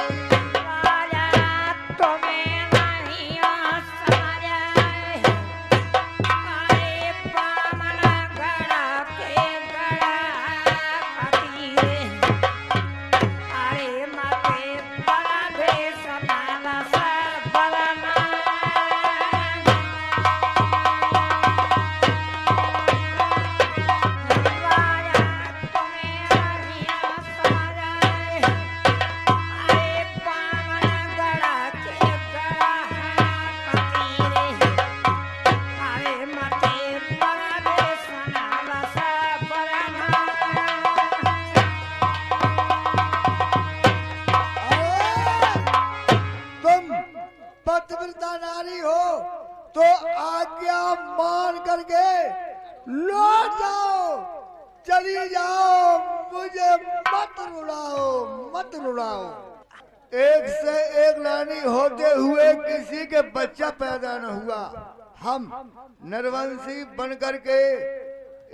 तुम पतिव्रता नारी हो तो आज्ञा मान करके लौट जाओ, चली जाओ, मुझे मत रुलाओ, मत रुलाओ। एक से एक रानी होते हुए किसी के बच्चा पैदा न हुआ। हम नरवंशी बन करके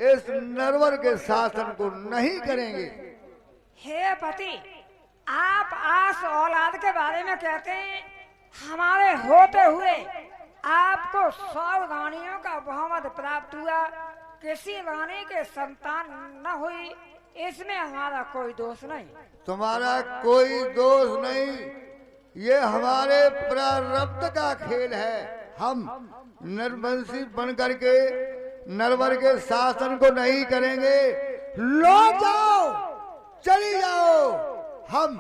इस नरवर के शासन को नहीं करेंगे। हे पति, आप आस औलाद के बारे में कहते हैं, हमारे होते हुए आपको 100 रानियों का बहुमत प्राप्त हुआ, किसी रानी के संतान न हुई, इसमें हमारा कोई दोष नहीं। तुम्हारा कोई दोष नहीं, ये हमारे प्रारब्ध का खेल है। हम नरवंशी बन करके नरवर के शासन को नहीं करेंगे। लौट जाओ, चली जाओ, हम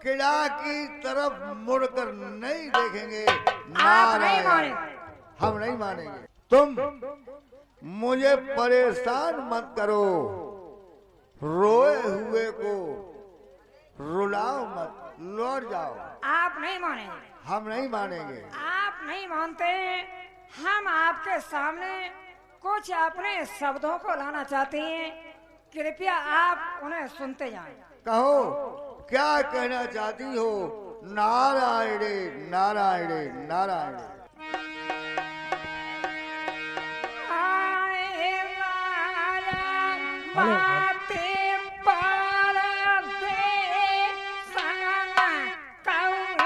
किला की तरफ मुड़कर नहीं देखेंगे। आप नहीं मानेंगे। हम नहीं मानेंगे। तुम मुझे परेशान मत करो, रोए हुए को रुलाओ मत, लौट जाओ। आप नहीं मानेंगे। हम नहीं मानेंगे। आप नहीं मानते, हम आपके सामने कुछ अपने शब्दों को लाना चाहते हैं, कृपया आप उन्हें सुनते जाएं। कहो, क्या कहना चाहती हो? नारायण नारायण नारायण। आए बातें पार दे संग कहूँ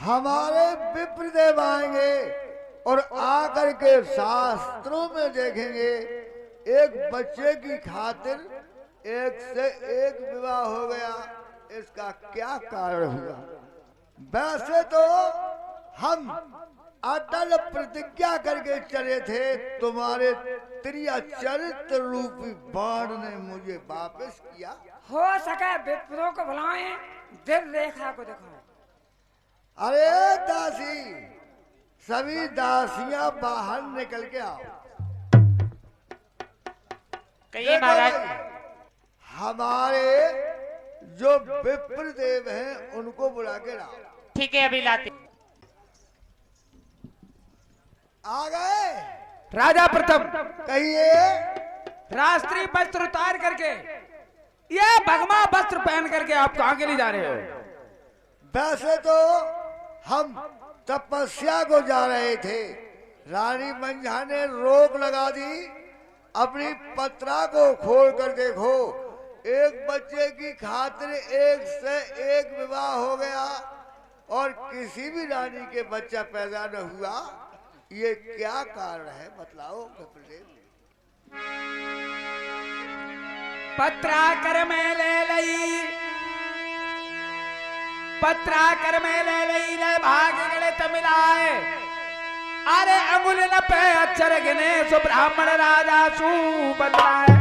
हमारे विप्रदेव आएंगे और आकर के शास्त्रों में देखेंगे एक बच्चे की खातिर एक से एक विवाह हो गया, इसका क्या कारण हुआ। वैसे तो हम अटल प्रतिज्ञा करके चले थे, तुम्हारे त्रिया चरित्र रूपी बाण ने मुझे वापस किया। हो सके विप्रों को बुलाएं, दिल रेखा को दिखाएं। अरे दासी, सभी दासियां बाहर निकल के आओ। कहिए महाराज। हमारे जो विप्रदेव हैं उनको बुला के लाओ। ठीक है, अभी लाते। आ गए राजा प्रथम, कहिए। राष्ट्रीय वस्त्र उतार करके यह भगवा वस्त्र पहन करके आप कहां के लिए जा रहे हो? वैसे तो हम तपस्या को जा रहे थे, रानी मंझा ने रोक लगा दी। अपनी पत्रा को खोल कर देखो, एक बच्चे की खातिर एक से एक विवाह हो गया और किसी भी रानी के बच्चा पैदा न हुआ। ये क्या कारण है बतलाओ विप्रदेव। पत्राकर में ले लई, पत्राकर में ले लई, ले भाग गले तमिलाए। अरे अंगुल न पे अक्षर गिने, सो ब्राह्मण राजा सु बतलाए।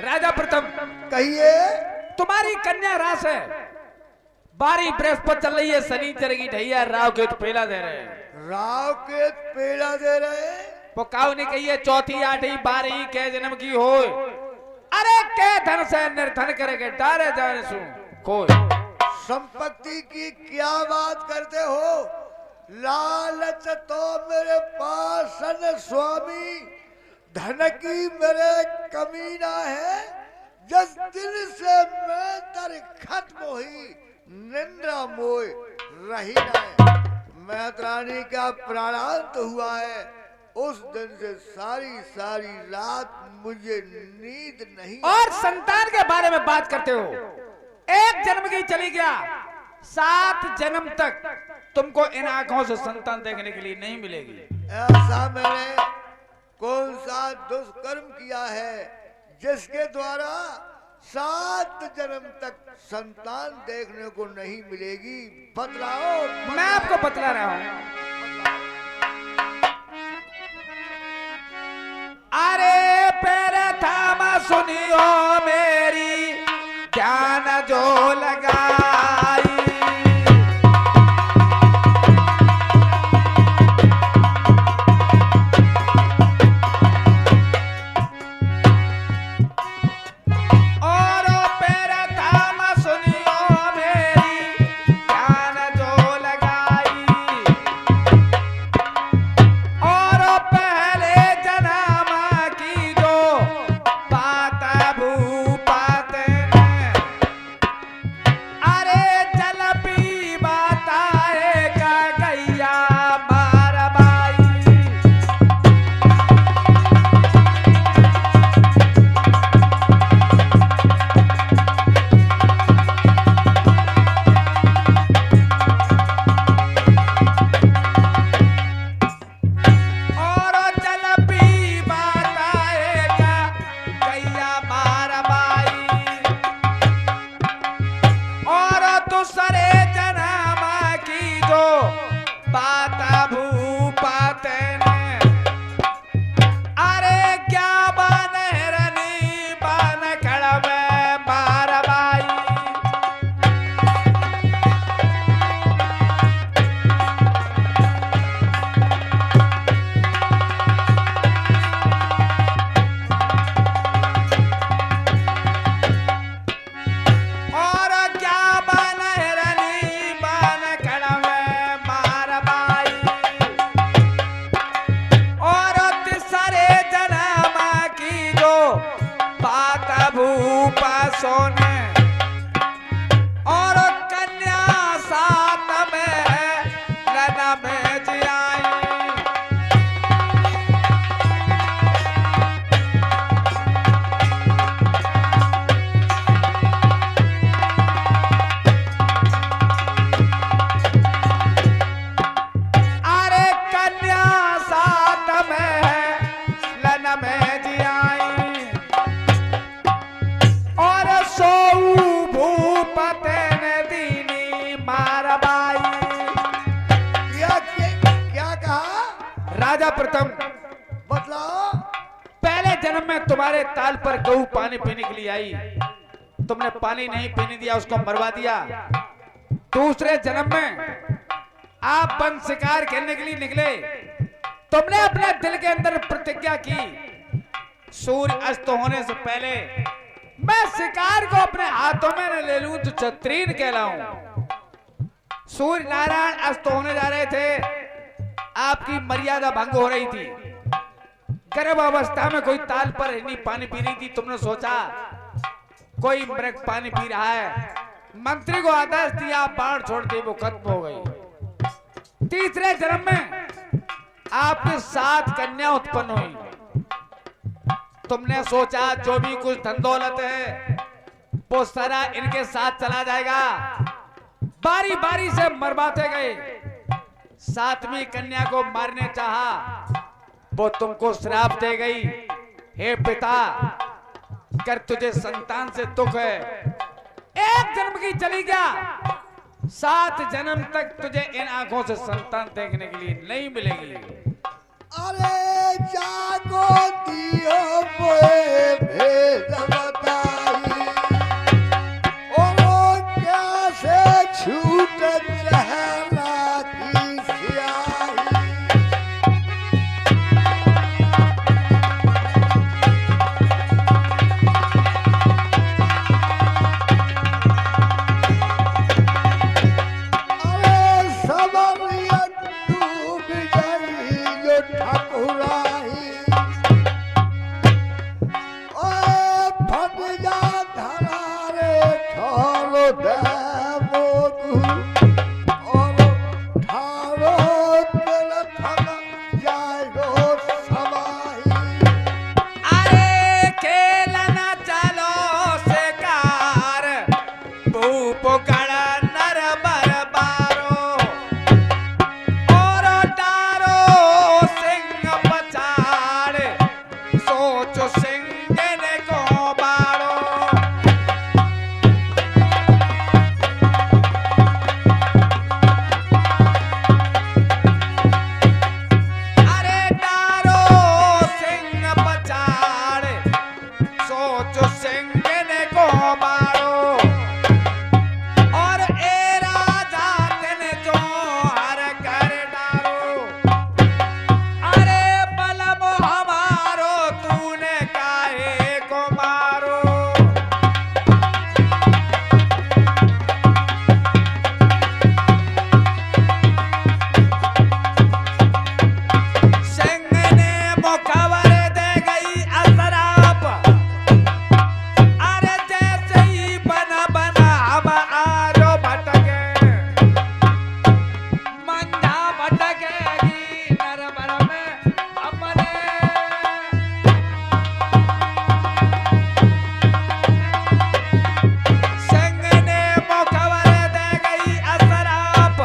राजा प्रथम, कहिए। तुम्हारी कन्या रास है, बारी बृहस्पति चल रही है, शनिचर की ढैया राव के पेड़ा दे रहे हैं। राव के पेड़ा दे रहे। वो काव ने कही है चौथी आठवीं बारहवीं के जन्म की हो। अरे के धन से निर्धन करेगे, डारे जाने सु कोई। संपत्ति की क्या बात करते हो? लालच तो मेरे पास न स्वामी, धन की मेरे कमी ना है। जिस दिन से मैं तर खत्म हुई, निंद्रा मोय रही न। मैत्रानी का प्राणांत हुआ है, उस दिन से सारी सारी रात मुझे नींद नहीं। और संतान के बारे में बात करते हो, एक जन्म की चली गया, 7 जन्म तक तुमको इन आंखों से संतान देखने के लिए नहीं मिलेगी। ऐसा मैंने कौन सा दुष्कर्म किया है जिसके द्वारा 7 जन्म तक संतान देखने को नहीं मिलेगी? बतलाओ। मैं आपको बतला रहा हूं। अरे पैर थामा सुनियो मेरी, ध्यान जो लगाई। तुम्हारे ताल पर गऊ पानी पीने के लिए आई, तुमने पानी नहीं पीने दिया, उसको मरवा दिया। दूसरे जन्म में आप वन शिकार खेलने के लिए निकले, तुमने अपने दिल के अंदर प्रतिज्ञा की, सूर्य अस्त होने से पहले मैं शिकार को अपने हाथों में न ले लूं तो छत्रीन कहलाऊं। सूर्य नारायण अस्त होने जा रहे थे, आपकी मर्यादा भंग हो रही थी, गर्भ अवस्था में कोई ताल पर नहीं पानी पी रही थी। तुमने सोचा कोई मृग पानी पी रहा है, मंत्री को आदेश दिया, बाढ़ छोड़ दी, वो खत्म हो गई। तीसरे जन्म में आपके 7 कन्या उत्पन्न हुई। तुमने सोचा जो भी कुछ धन दौलत है वो सारा इनके साथ चला जाएगा, बारी बारी से मरवाते गए। 7वीं कन्या को मारने चाहा, वो तुमको श्राप दे गई, हे पिता कर तुझे संतान से दुख है, एक जन्म की चली गया, 7 जन्म तक तुझे इन आंखों से संतान देखने के लिए नहीं मिलेगी। अरे जागो दियो मोए भेद बताई, ओ क्या से छूट चहरा की स्याही। अरे सबरिया डूब गई जो ठकुराही, ओए फट जा धरा रे ठोलो देवो तू, और ठारो दिल थक जाएगो समाही। अरे खेलना चलो शिकार, भूप गड़ा नर बरबारो, और डारो सिंह पछाड़, सोच सिंह ने को बाड़ो। अरे डारो सिंह पछाड़, सोच सिंह ने को बाड़ो, और ए राजा तेने जो हर कर डारो। अरे बलम हमारो तूने काहे को मारो। सिंह ने मुखबर दे गई असराप, अरे जैसे ही बना बना हम आरो भटके, मंझा भटकेगी नरबर में अपने। सिंह ने मुखबर दे गई असराप,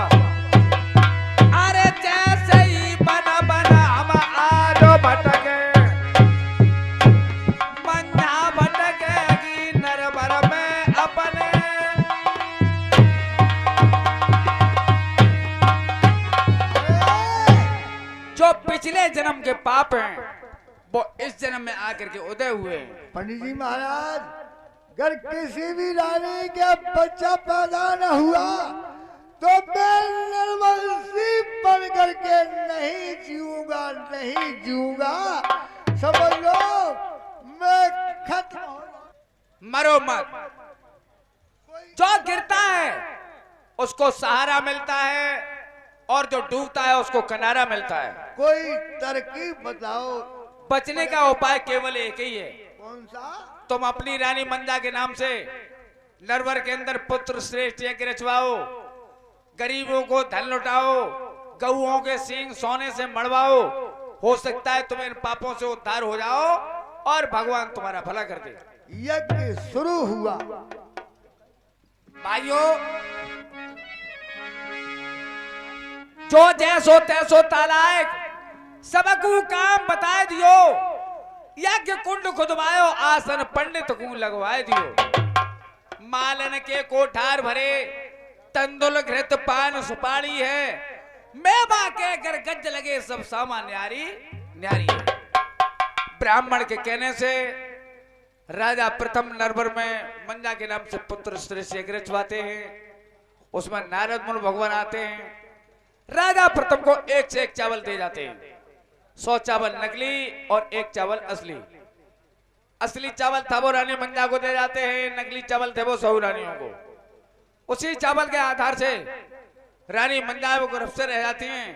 अरे जैसे ही बना बना हम आरो भटके, मंझा भटकेगी नरबर में अपने। जो पिछले जन्म के पाप हैं वो इस जन्म में आकर के उदय हुए हैं। पंडित जी महाराज, अगर किसी भी रानी के बच्चा पैदा न हुआ तो मैं निर्वंशी बन करके नहीं जीऊंगा, नहीं जीऊंगा। समझ लो मैं खत्म हो जाऊं। मरो मत। जो गिरता है उसको सहारा मिलता है और जो डूबता है उसको किनारा मिलता है। कोई तरकीब बताओ। बचने का उपाय केवल एक ही है। कौन सा? तुम अपनी रानी मंजा के नाम से नरवर के अंदर पुत्र श्रेष्ठ यज्ञ रचवाओ, गरीबों को धन लुटाओ, गऊओं के सींग सोने से मड़वाओ। हो सकता है तुम इन पापों से उद्धार हो जाओ और भगवान तुम्हारा भला कर दे। यज्ञ शुरू हुआ। भाइयों, जो जैसो तैसो तालायक सबकू काम बताए दियो, यज्ञ कुंड खुदवायो, आसन पंडित को लगवाए दियो। मालन के कोठार भरे, तंदुल घृत पान सुपारी है, मेवा के घर गज लगे, सब सामान न्यारी न्यारी है। ब्राह्मण के कहने से राजा प्रथम नरवर में मंजा के नाम से पुत्र स्त्री से रचवाते हैं। उसमें नारद मुनि भगवान आते हैं। राजा प्रथम को एक से एक चावल दे जाते हैं। 100 चावल नकली और 1 चावल असली। असली चावल था वो रानी मंजा को दे जाते हैं, नकली चावल थे वो 100 रानियों को। उसी चावल के आधार से रानी मंजा वो गर्भ से रह जाती हैं।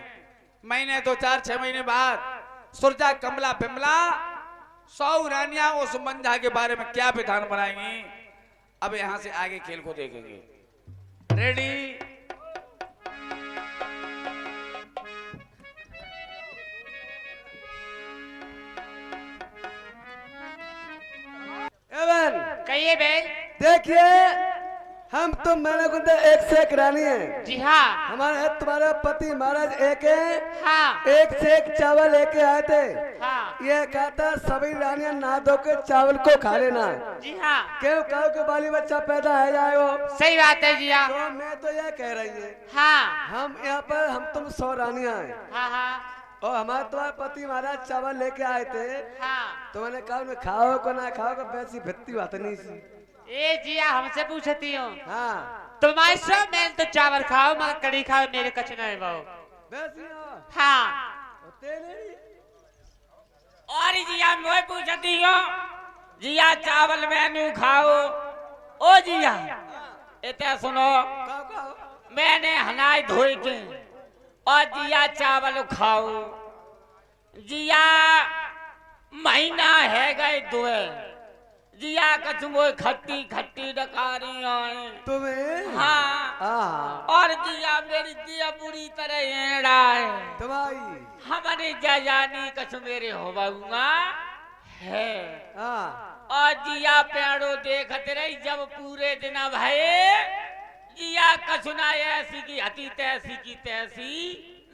महीने 2 4 6 महीने बाद सुरजा कमला बिमला 100 रानियां उस मंजा के बारे में क्या विधान बनाएंगी, अब यहां से आगे खेल को देखेंगे। रेडी? एवन कहिए बेल। देखिए, हम तो मैंने कुछ एक से एक रानी है। जी हाँ। हमारे तुम्हारे पति महाराज एक है। हाँ। एक से एक चावल लेके आए थे। हाँ। ये कहता सभी रानियां नहा धो के चावल को खा लेना। जी हाँ। क्यों कहो के बाली बच्चा पैदा है जाए वो। सही बात है जी हाँ। तो मैं तो यह कह रही है, हाँ। हम यहाँ पर हम तुम 100 रानियां हैं हाँ हाँ और हमारे तुम्हारे पति महाराज चावल लेके आए थे। हाँ। तो मैंने कहा उन्हें खाओ को ना खाओ को वैसी भित्ती बात नहीं सी। ए जिया हमसे पूछती हूँ। हाँ तुम्हारे सब मैं तो चावल खाओ मगर कड़ी खाओ मेरे कछ नहीं बहु। वैसी हो। हाँ। तेरे और जिया मैं पूछती हूँ, जिया चावल मेनू खाओ। ओ जिया इतना सुनो, मैंने हनाई धोई के और जिया चावल खाओ। जिया महीना है गए दुए, जिया कछुओ खट्टी खट्टी डकारी आए तुम्हें। हाँ। और जिया मेरी दिया बुरी तरह एड़ा है। तुम्हारी हमारे जानी कछ मेरे हो बाबूआ है। हाँ। और जिया पेड़ो देखते रही जब पूरे दिन भये, जिया कछुना ऐसी की हती तैसी की तैसी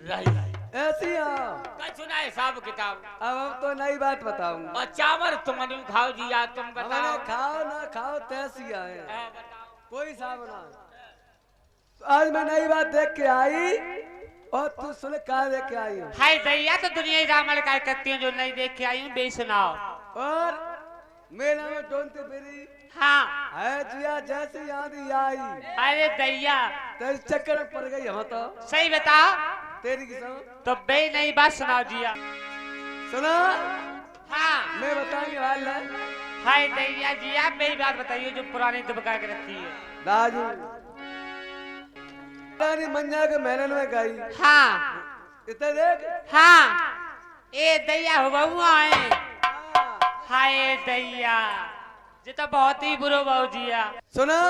रही। ऐसी हो। कछुना हिसाब किताब। अब हम तो नई बात बताऊंगा। और चावल तुम नहीं खाओ जिया, तुम बताओ। हमारे खाओ ना खाओ तैसी आए, कोई हिसाब ना। तो आज मैं नई बात देख के आई और तू सुन कहा देख के आई हो। हाय दैया तो दुनिया ही रामल काय करती हूँ जो नहीं देख के आई हूँ बे सुनाओ। और मेरा नाम डोंते बेरी हाँ। है जिया जैसी आंधी आई अरे दैया तेरे चक्कर में पड़ गई हम तो। सही बताओ। तेरी किस्म तो बे नई बात सुनाओ जिया। सुना। हाँ। मैं बताऊंगी हाल है। हाय दैया जिया मेरी बात बताइए जो पुरानी दबका के रखी है। राजू रानी मंजा के महलन में गई। हाँ। इतना देख। हाँ। ए दैया हो बहुआ है। हाय दैया ये तो बहुत ही बुरो बहु जिया। सुना।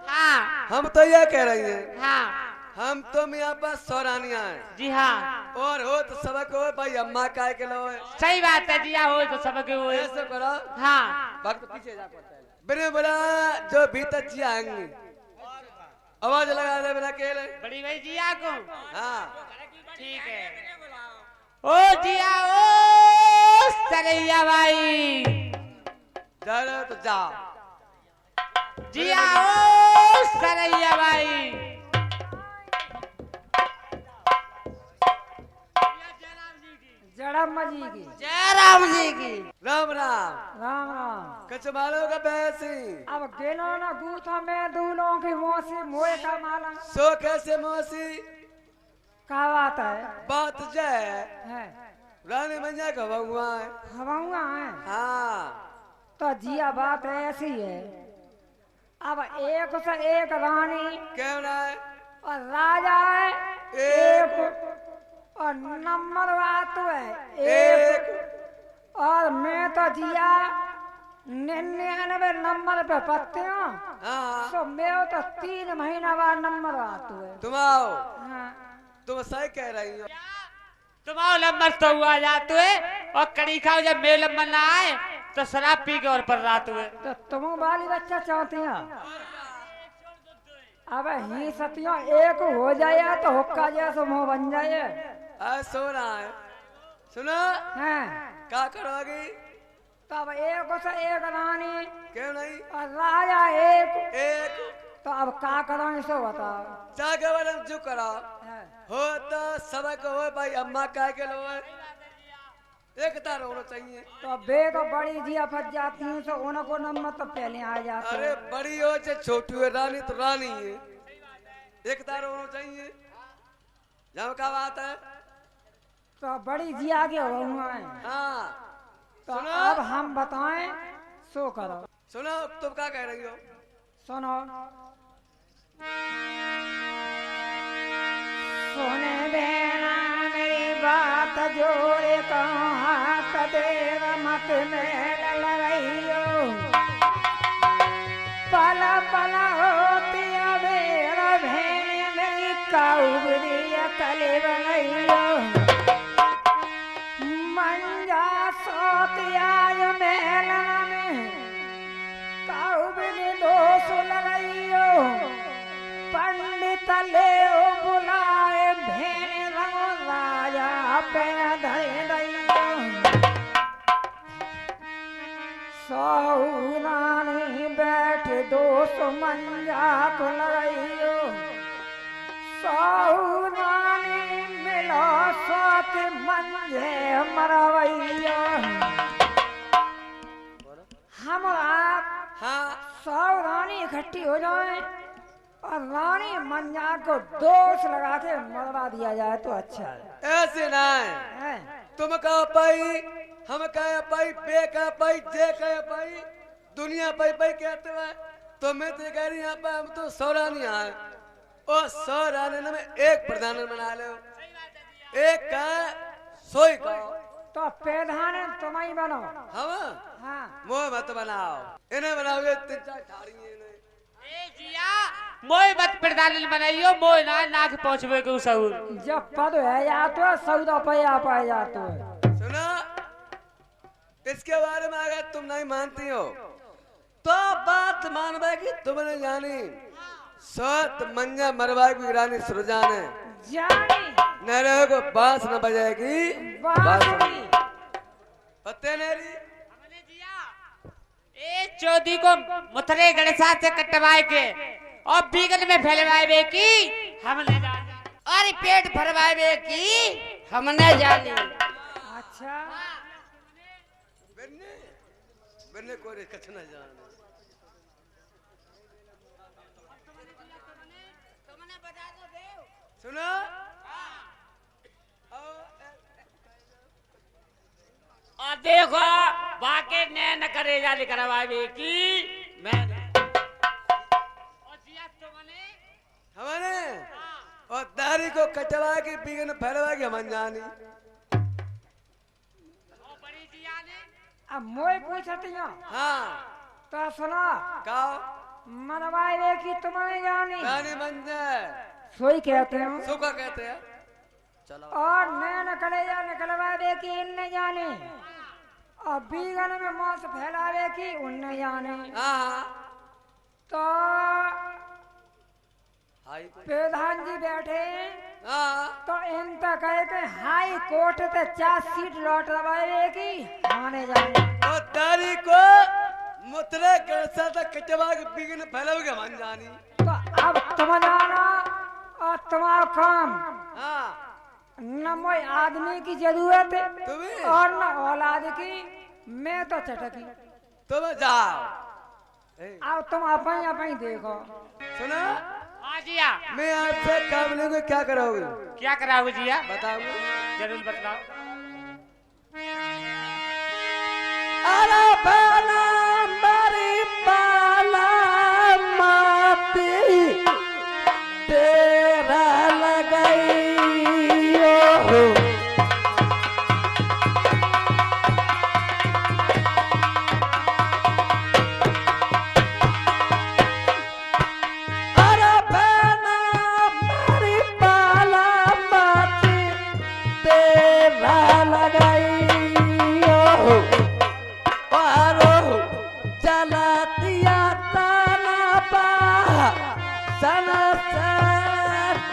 हाँ। हम तो यह कह रही हैं, हाँ। हम तुम यहाँ पर 100 रानियां हैं। जी हाँ। और हो तो सबक हो भाई अम्मा काय के लो। सही बात है जिया हो तो सबके हो। ऐसे करो। हाँ। वक्त पीछे जा पड़ता है। बिना बड़ा जो भीतर जिया आएंगे आवाज लगा दे बिना केले। बड़ी भाई जिया को। हाँ ठीक है। ओ जिया ओ सरैया भाई। जा रहे हो तो जाओ। जिया ओ सरैया भाई। जड़म्मा जी की जय राम जी की। राम राम। राम राम। कच मालो का बैसी अब गेनो ना गूथा में दूलों की मोसी मोए का माला। सो कैसे मौसी का बात है? बात जय है रानी मंजा का भगवान। हवाऊंगा है। हाँ तो जिया बात ऐसी है, अब एक से एक रानी क्यों ना है? और राजा है एक और नंबर बात है एक। और मैं तो जिया 99 नंबर पे पत्ते हूँ। हाँ तो मैं तो 3 महीना बाद नंबर आते हुए। तुम आओ। हाँ। तुम सही कह रही हो। तुम्हारा लंबर तो हुआ जाते हुए और कड़ी खाओ जब मेरे लंबर ना आए तो शराब पी के और पर रात हुए। तो तुम वाली बच्चा चाहती हैं? अब ही सतियों एक हो जाए तो हुक्का जैसे मुंह बन जाए। आज सो रहा है। सुनो हैं क्या करोगी? तब एक से एक रानी क्यों नहीं? और राजा एक। एक तो अब का करें सो बताओ। जागरण जो करो हैं। हो तो सबक हो भाई अम्मा काय के लो। एक तार होना चाहिए। तो बे तो बड़ी जिया फंस जाती हूँ तो उनको नंबर तो पहले आ जाते अरे बड़ी हो चाहे छोटी हो, रानी तो रानी है, एक तार होना चाहिए। जब क्या बात है? तो बड़ी जिया के हो है। हाँ तो सुनो। अब हम बताएं सो करो। सुनो, तुम क्या कह रही हो? सुनो। सुने देना मेरी बात जोरे कहाँ कदेर मत में लड़ाइयो, पला पला होती अबेर भेने मेरी काउबरी कले बनाइयो, मंजा सोतिया मेलन में काउबरी दोष लगाइयो, पंडित ले बुलाए भेने रंगो राजा पे धरे दैयो, सौरानी बैठ दोष मंजा को लगाइयो, सौरानी मिलो साथ मंजे मरवैयो। हम आप हाँ सौरानी इकट्ठी हो जाए और रानी मंजा को दोष लगा के मरवा दिया जाए तो अच्छा है। ऐसे ना है। हैं? तुम कह पाई, हम कह पाई, बे कह पाई, जे कह पाई, दुनिया पाई पाई कहते हुए तो मैं तो कह रही यहाँ पर हम तो 100 रानी आए और 100 रानी में एक प्रधान बना लो, एक का सोई का। तो प्रधान तुम ही बनो। हम हाँ मोह मत बनाओ, इन्हें बनाओगे 3-4 ठाड़ी इन्हें। ए जिया मोय मत प्रधान बनाइयो, मोय ना नाक पहुंचवे के उसऊर। जब पद है या तो 14 पैया पाए जाते हो। सुना, इसके बारे में अगर तुम नहीं मानती हो तो बात मानवे की तुमने जानी। सत मंजा मरवाई की रानी सुरजान है, जानी नरे को बांस न बजाएगी बांसुरी। पत्ते नेरी। ए चौधरी को मुथरे गणेशा से कटवाए के और बीगन में फैलवाए की हमने जाना, अरे पेट भरवाए की हमने जानी। अच्छा बिन्ने बिन्ने कोरे कछ न जाने। सुना, और देखो बाके ने न करे जाने करवाए की मैं और जिया तुमने हमारे और दारी को कचवा के बीगन फैलवा के हम जानी। और बड़ी जिया ने अब मोई पूछती हूँ हाँ तो सुनो। काओ मनवाए की तुम्हें जानी रानी मंजा सोई कहते हो सुखा कहते हैं। चलो और नैन कलेजा निकलवावे की इनने जाने और बीगन में मांस फैलावे की उनने जाने। हाँ तो हाई प्रधान जी बैठे हाँ तो इन तक कहे के हाई कोर्ट ते 4 सीट लौट रवावे की आने जाने। और दारी को मुतरे गणसा तक कचवा के बीगन फैलवा के हम जानी। तो अब तुम जाना और तुम्हारा काम हाँ न मोई आदमी की जरूरत है तुम्हें और न औलाद की। मैं तो चटकी। तुम जाओ। अब तुम अपन अपन देखो। सुना, हाँ जिया मैं आपसे काम लूंगा, क्या कराओगे? क्या कराओगे जिया बताओगे? जरूर बतलाओ। अरे बाला मारी बाला माती तेरा लगाई हो। अरे बाला मारी बाला माती तेरा लगाई हो। चला दिया ताना बा सना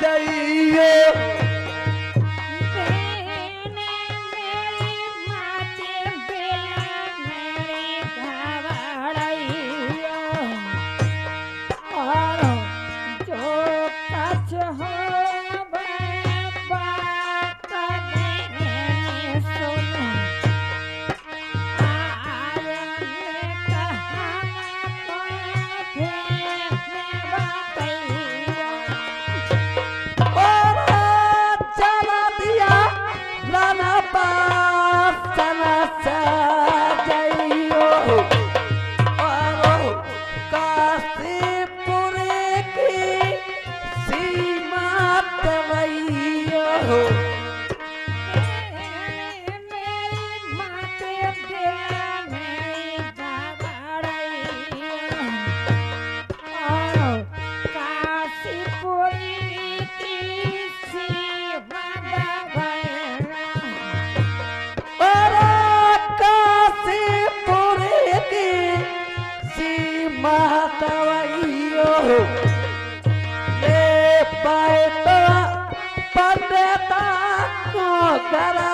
जाइए। घरा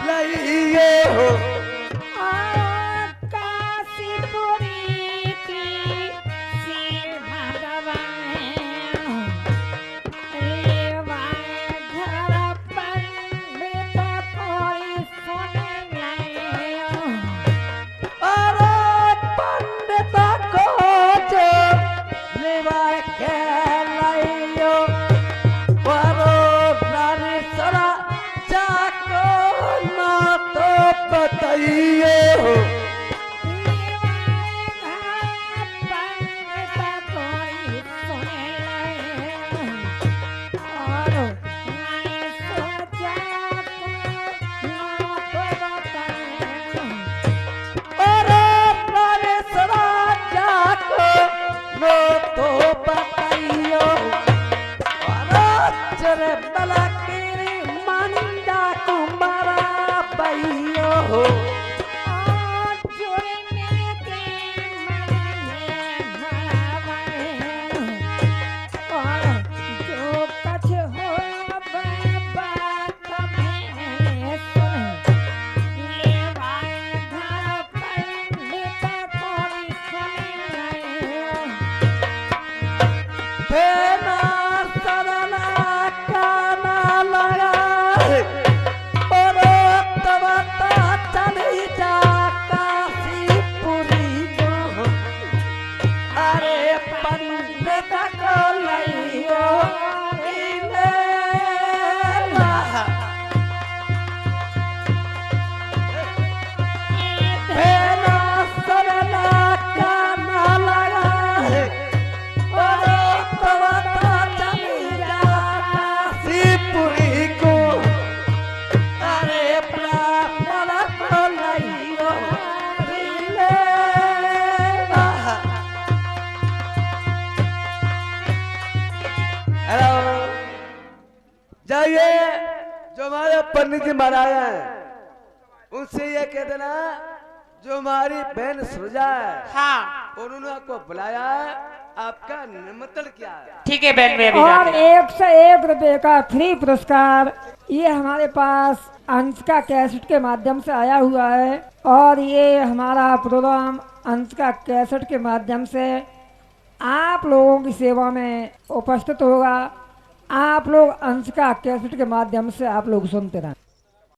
लइयो हो काशीपुरी की श्री भगवान लेवा घर पंडित कोई सुन लायो अरे पंडित को जे लेवा के लइयो परो नारी सरा जाको ना तो बताइए हो अरे नारी सरा जाको नो तो बताइयो परो चरे बलकीरी मंदा कुमारा बइयो हो फेना सरना काना लगा ओरो तबता चली जा काशीपुरी गो अरे पंडित को लइयो इले फेना सरना काना लगा काशीपुरी को अरे प्राणा को लइयो ले हेलो जाइए जो हमारे पंडित जी महाराज हैं उनसे ये कह देना जो हमारी बहन सुरजा है हाँ उन्होंने आपको बुलाया है आपका निमंत्रण क्या है ठीक है बहन में अभी और जाते हैं। 101 रुपए का फ्री पुरस्कार ये हमारे पास अंशिका कैसेट के माध्यम से आया हुआ है और ये हमारा प्रोग्राम अंशिका कैसेट के माध्यम से आप लोगों की सेवा में उपस्थित होगा। आप लोग अंशिका कैसेट के माध्यम से आप लोग सुनते रहें।